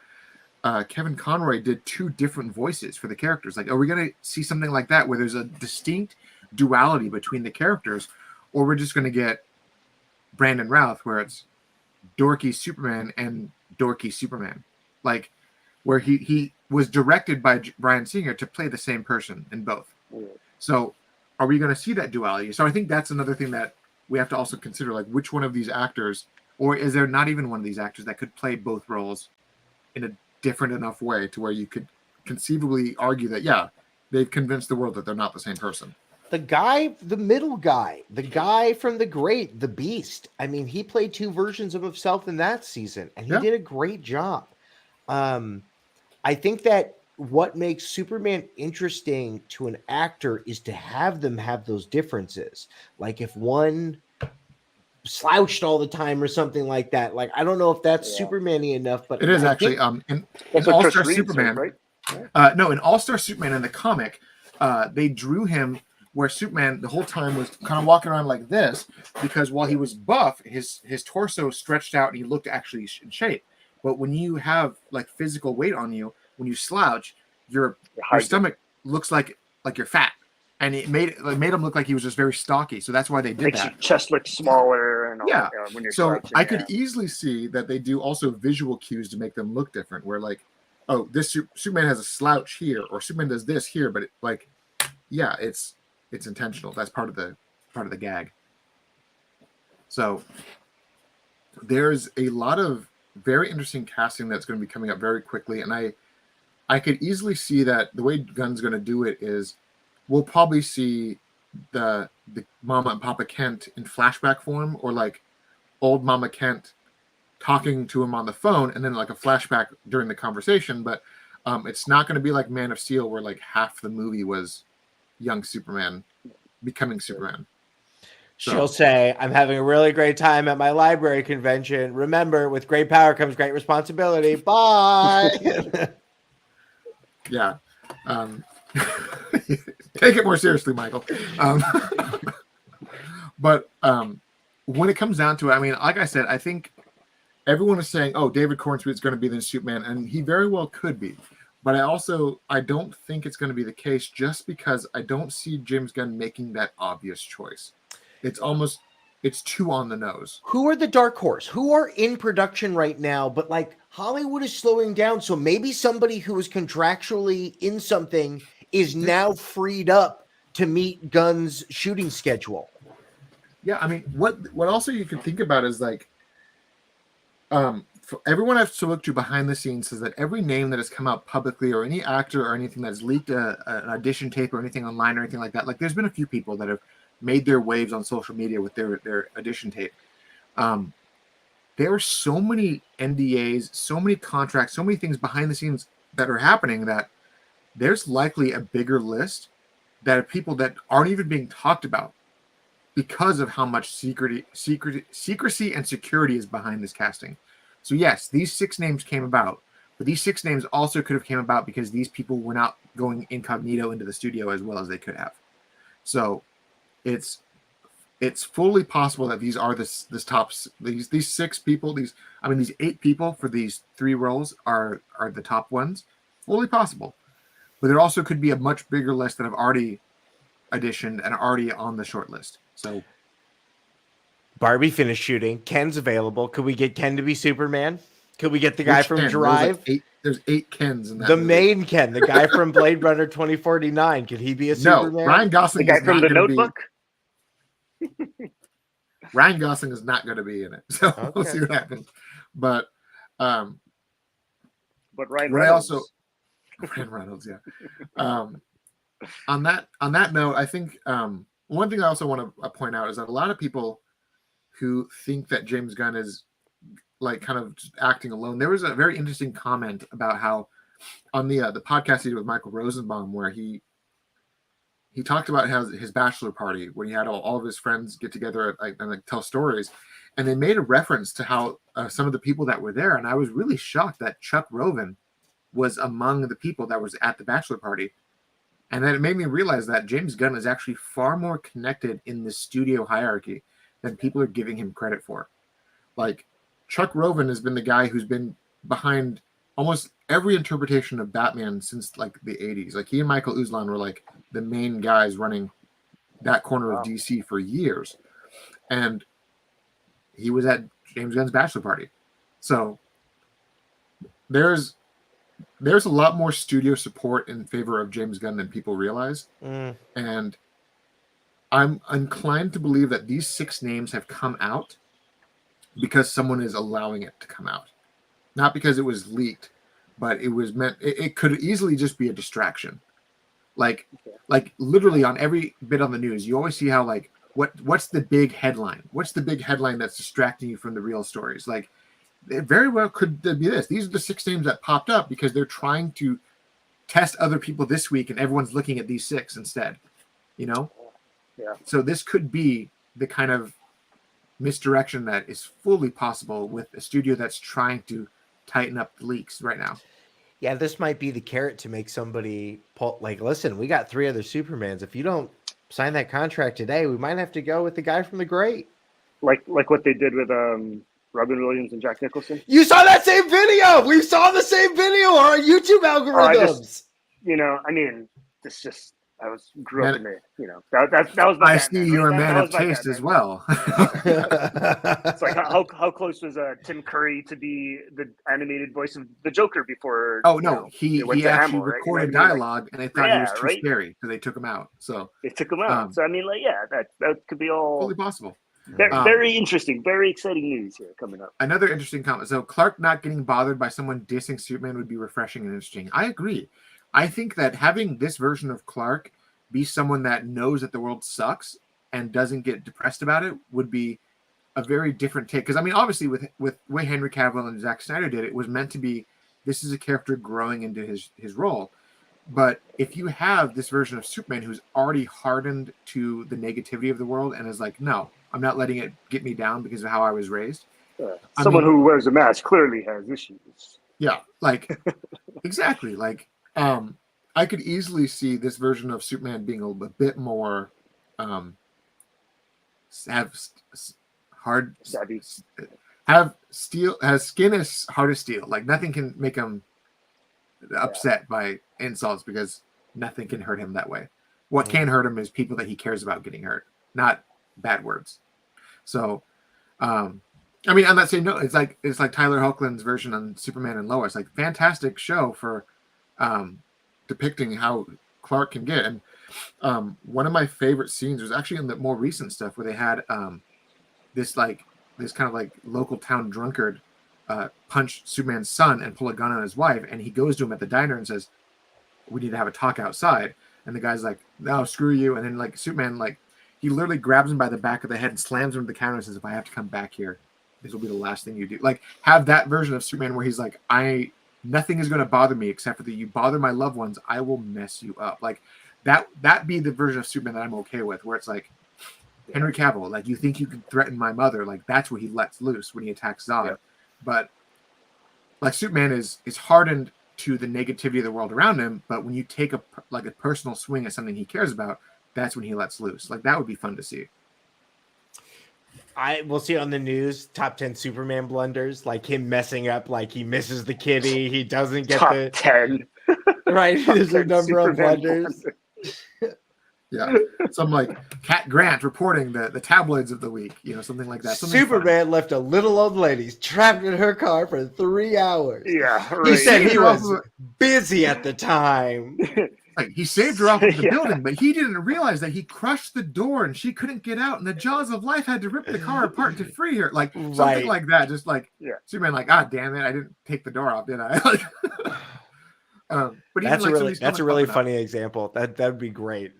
Speaker 1: Kevin Conroy did two different voices for the characters? Like, are we going to see something like that where there's a distinct duality between the characters, or we're just going to get Brandon Routh where it's dorky Superman and dorky Superman, like where he was directed by Bryan Singer to play the same person in both. So are we going to see that duality? So I think that's another thing that we have to also consider, like, which one of these actors, or is there not even one of these actors that could play both roles in a different enough way to where you could conceivably argue that, yeah, they've convinced the world that they're not the same person.
Speaker 3: The guy, the middle guy, the guy from The Great, the Beast. I mean, he played two versions of himself in that season, and he did a great job. I think that what makes Superman interesting to an actor is to have them have those differences. Like, if one slouched all the time or something like that. Like, I don't know if that's Superman-y enough, but
Speaker 1: it is actually in All-Star Superman, right? No, in All-Star Superman in the comic, they drew him where Superman the whole time was kind of walking around like this, because while he was buff, his torso stretched out and he looked actually in shape. But when you have like physical weight on you, when you slouch, your stomach looks like you're fat, and it made him look like he was just very stocky. So that's why they did
Speaker 2: Makes
Speaker 1: that.
Speaker 2: Your chest look smaller and all,
Speaker 1: yeah.
Speaker 2: When you're
Speaker 1: So
Speaker 2: slouching,
Speaker 1: I could easily see that they do also visual cues to make them look different. Where like, oh, this Superman has a slouch here, or Superman does this here, but it's intentional. That's part of the gag. So there's a lot of very interesting casting that's going to be coming up very quickly, and I could easily see that the way Gunn's going to do it is we'll probably see the Mama and Papa Kent in flashback form, or like old Mama Kent talking to him on the phone, and then like a flashback during the conversation. But it's not going to be like Man of Steel, where like half the movie was young Superman becoming Superman.
Speaker 4: She'll say, I'm having a really great time at my library convention. Remember, with great power comes great responsibility. Bye.
Speaker 1: Yeah. Take it more seriously, Michael. But when it comes down to it, I mean, like I said, I think everyone is saying, oh, David Cornsweet is going to be the Superman, and he very well could be. But I don't think it's going to be the case, just because I don't see James Gunn making that obvious choice. It's too on the nose.
Speaker 3: Who are the dark horse? Who are in production right now? But like Hollywood is slowing down, so maybe somebody who is contractually in something is now freed up to meet Gunn's shooting schedule.
Speaker 1: Yeah, I mean, what also you can think about is like, for everyone I've looked to behind the scenes says that every name that has come out publicly, or any actor or anything that's leaked an audition tape or anything online or anything like that, like there's been a few people that have made their waves on social media with their audition tape. There are so many NDAs, so many contracts, so many things behind the scenes that are happening that there's likely a bigger list that of people that aren't even being talked about because of how much secrecy and security is behind this casting. So yes, these 6 names came about, but these 6 names also could have came about because these people were not going incognito into the studio as well as they could have. So it's fully possible that these are these 6 people, these 8 people for these 3 roles are the top ones. Fully possible. But there also could be a much bigger list that have already auditioned and are already on the short list. So
Speaker 3: Barbie finished shooting. Ken's available. Could we get Ken to be Superman? Could we get the guy from Drive?
Speaker 1: There's 8 Kens in that
Speaker 3: The
Speaker 1: movie.
Speaker 3: main Ken, the guy from Blade Runner 2049. Could he be a Superman?
Speaker 1: No, Ryan Gosling.
Speaker 2: The guy from The Notebook?
Speaker 1: Ryan Gosling is not going to be in it. So we'll see what happens. But
Speaker 2: Ryan
Speaker 1: Reynolds. Ryan Reynolds, yeah. On that note, I think one thing I also want to point out is that a lot of people who think that James Gunn is like kind of just acting alone. There was a very interesting comment about how on the podcast he did with Michael Rosenbaum, where he talked about his bachelor party where he had all of his friends get together and tell stories, and they made a reference to how some of the people that were there, and I was really shocked that Chuck Roven was among the people that was at the bachelor party. And then it made me realize that James Gunn is actually far more connected in the studio hierarchy than people are giving him credit for. Like, Chuck Roven has been the guy who's been behind almost every interpretation of Batman since like the 80s. Like, he and Michael Uslan were like the main guys running that corner of DC for years. And he was at James Gunn's bachelor party. So there's a lot more studio support in favor of James Gunn than people realize. And I'm inclined to believe that these 6 names have come out because someone is allowing it to come out. Not because it was leaked, but it was meant, it could easily just be a distraction. Like literally on every bit on the news, you always see how like, what's the big headline? What's the big headline that's distracting you from the real stories? Like, it very well could be this. These are the 6 names that popped up because they're trying to test other people this week, and everyone's looking at these 6 instead. You know?
Speaker 2: Yeah.
Speaker 1: So this could be the kind of misdirection that is fully possible with a studio that's trying to tighten up the leaks right now.
Speaker 3: Yeah, this might be the carrot to make somebody pull. Like, listen, we got 3 other Supermans. If you don't sign that contract today, we might have to go with the guy from The Great.
Speaker 2: Like what they did with Robin Williams and Jack Nicholson.
Speaker 4: You saw that same video. We saw the same video on our YouTube algorithms.
Speaker 2: I mean, it's just grew up in the, that was my.
Speaker 1: I see you're a man of taste as well.
Speaker 2: It's like how close was Tim Curry to be the animated voice of the Joker before?
Speaker 1: Oh no, he actually recorded dialogue, and they thought he was too scary, so they took him out. So
Speaker 2: they took him out. So I mean, that could be all
Speaker 1: fully possible.
Speaker 2: Very interesting, very exciting news here coming up.
Speaker 1: Another interesting comment. So Clark not getting bothered by someone dissing Superman would be refreshing and interesting. I agree. I think that having this version of Clark be someone that knows that the world sucks and doesn't get depressed about it would be a very different take. Because I mean, obviously, with the way Henry Cavill and Zack Snyder did it, was meant to be this is a character growing into his role. But if you have this version of Superman who's already hardened to the negativity of the world and is like, no, I'm not letting it get me down because of how I was raised.
Speaker 2: Someone who wears a mask clearly has issues.
Speaker 1: Yeah, like exactly. Like I could easily see this version of Superman being a bit more has skin as hard as steel. Like nothing can make him upset by insults because nothing can hurt him that way. What can hurt him is people that he cares about getting hurt, not bad words. So, I mean, I'm not saying no. It's like Tyler Hoechlin's version on Superman and Lois. Like fantastic show for depicting how Clark can get. And one of my favorite scenes was actually in the more recent stuff where they had this kind of like local town drunkard punch Superman's son and pull a gun on his wife, and he goes to him at the diner and says, "We need to have a talk outside." And the guy's like, "No, screw you." And then like Superman, like he literally grabs him by the back of the head and slams him to the counter and says, "If I have to come back here, this will be the last thing you do." Like have that version of Superman where he's like, nothing is going to bother me except for that you bother my loved ones. I will mess you up. Like that be the version of Superman that I'm okay with, where it's like Henry Cavill, like you think you can threaten my mother. Like that's what he lets loose when he attacks Zod. Yeah. But like Superman is hardened to the negativity of the world around him. But when you take a personal swing at something he cares about, that's when he lets loose. Like that would be fun to see.
Speaker 3: I will see on the news top 10 Superman blunders, like him messing up, like he misses the kitty, he doesn't get
Speaker 2: top
Speaker 3: the
Speaker 2: 10.
Speaker 3: Right, there's a number of blunders.
Speaker 1: Yeah, some like Cat Grant reporting the tabloids of the week, something like that.
Speaker 3: Superman left a little old lady trapped in her car for 3 hours.
Speaker 2: Yeah, right.
Speaker 3: He said he was busy at the time.
Speaker 1: Like he saved her off of the building, but he didn't realize that he crushed the door and she couldn't get out, and the jaws of life had to rip the car apart to free her. Like something like that. Just like Superman, like, ah, damn it, I didn't take the door off, did I? But
Speaker 3: that's a really funny example. That would be great.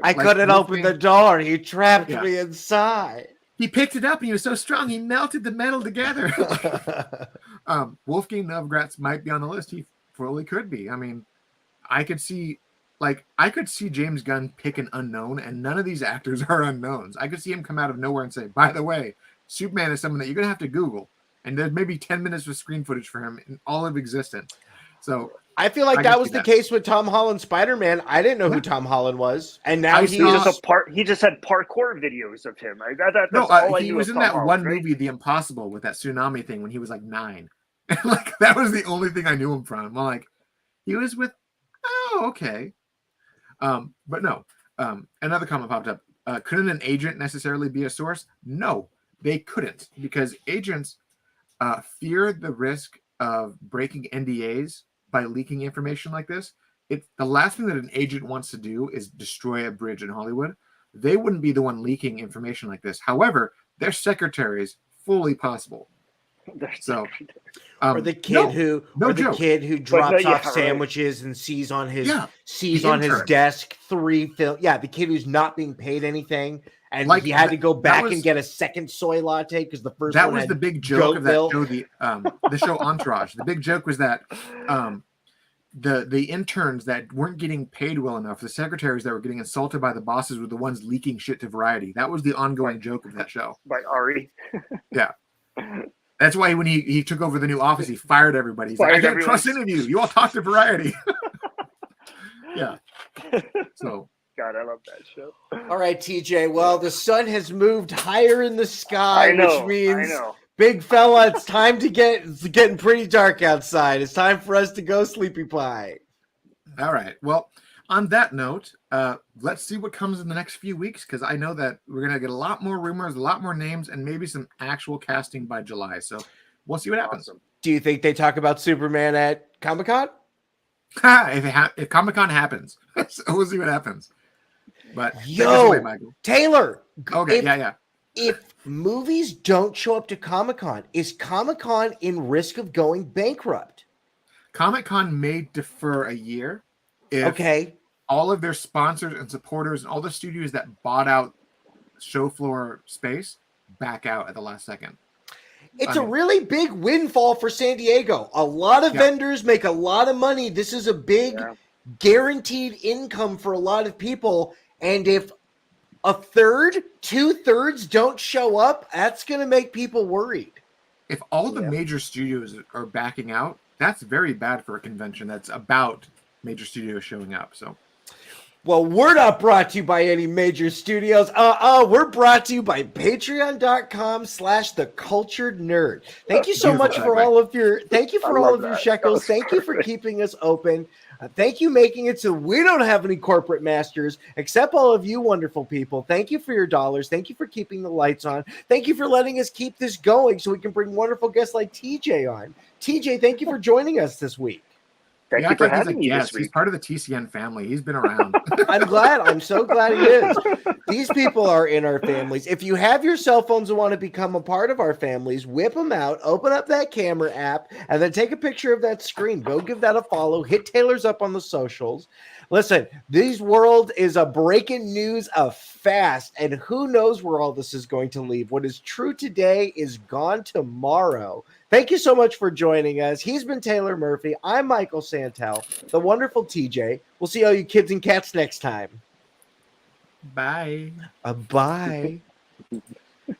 Speaker 3: I couldn't open the door. He trapped me inside.
Speaker 1: He picked it up and he was so strong he melted the metal together. Wolfgang Novgratz might be on the list. He fully could be. I mean, I could see James Gunn pick an unknown, and none of these actors are unknowns. I could see him come out of nowhere and say, by the way, Superman is someone that you're going to have to Google. And there's maybe 10 minutes of screen footage for him in all of existence. So
Speaker 3: I feel like that was the case with Tom Holland Spider-Man. I didn't know who Tom Holland was. And now
Speaker 2: he just had parkour videos of him.
Speaker 1: He was in that one movie, The Impossible, with that tsunami thing when he was like 9. And like that was the only thing I knew him from. I'm like, he was with okay. But no. Another comment popped up. Couldn't an agent necessarily be a source? No, they couldn't, because agents fear the risk of breaking NDAs by leaking information like this. The last thing that an agent wants to do is destroy a bridge in Hollywood. They wouldn't be the one leaking information like this. However, their secretaries, fully possible. So,
Speaker 3: or the kid who drops off sandwiches and sees on his desk 3 film. Yeah, the kid who's not being paid anything, and he had to go back and get a second soy latte because the first one was
Speaker 1: the big joke of that show, the show Entourage. The big joke was that the interns that weren't getting paid well enough, the secretaries that were getting insulted by the bosses, were the ones leaking shit to Variety. That was the ongoing joke of that show.
Speaker 2: By Ari.
Speaker 1: Yeah. That's why when he took over the new office, he fired everybody. He's like, I can't trust any of you. You all talk to Variety. Yeah. So.
Speaker 2: God, I love that show.
Speaker 3: All right, TJ. Well, the sun has moved higher in the sky, which means, big fella, it's time to it's getting pretty dark outside. It's time for us to go, Sleepy Pie.
Speaker 1: All right. Well, on that note, let's see what comes in the next few weeks, because I know that we're going to get a lot more rumors, a lot more names, and maybe some actual casting by July. So we'll see what happens.
Speaker 3: Do you think they talk about Superman at Comic-Con?
Speaker 1: If Comic-Con happens, we'll see what happens. But
Speaker 3: Taylor.
Speaker 1: Okay,
Speaker 3: If movies don't show up to Comic-Con, is Comic-Con in risk of going bankrupt?
Speaker 1: Comic-Con may defer a year if all of their sponsors and supporters and all the studios that bought out show floor space back out at the last second.
Speaker 3: It's a really big windfall for San Diego. A lot of vendors make a lot of money. This is a big guaranteed income for a lot of people. And if a third, 2/3 don't show up, that's going to make people worried.
Speaker 1: If all the major studios are backing out, that's very bad for a convention that's about major studios showing up. So,
Speaker 3: well, we're not brought to you by any major studios. We're brought to you by patreon.com/theculturednerd. Thank you so much for all of your shekels. Thank you for keeping us open. Thank you making it so we don't have any corporate masters, except all of you wonderful people. Thank you for your dollars. Thank you for keeping the lights on. Thank you for letting us keep this going so we can bring wonderful guests like TJ on. TJ, thank you for joining us this week.
Speaker 2: Thank you for having me this week.
Speaker 1: He's part of the TCN family. He's been around.
Speaker 3: I'm glad. I'm so glad he is. These people are in our families. If you have your cell phones and want to become a part of our families, whip them out, open up that camera app, and then take a picture of that screen. Go give that a follow. Hit Taylor's up on the socials. Listen, this world is a breaking news of fast, and who knows where all this is going to leave. What is true today is gone tomorrow. Thank you so much for joining us. He's been Taylor Murphy. I'm Michael Santel, the wonderful TJ. We'll see all you kids and cats next time.
Speaker 1: Bye.
Speaker 3: Bye.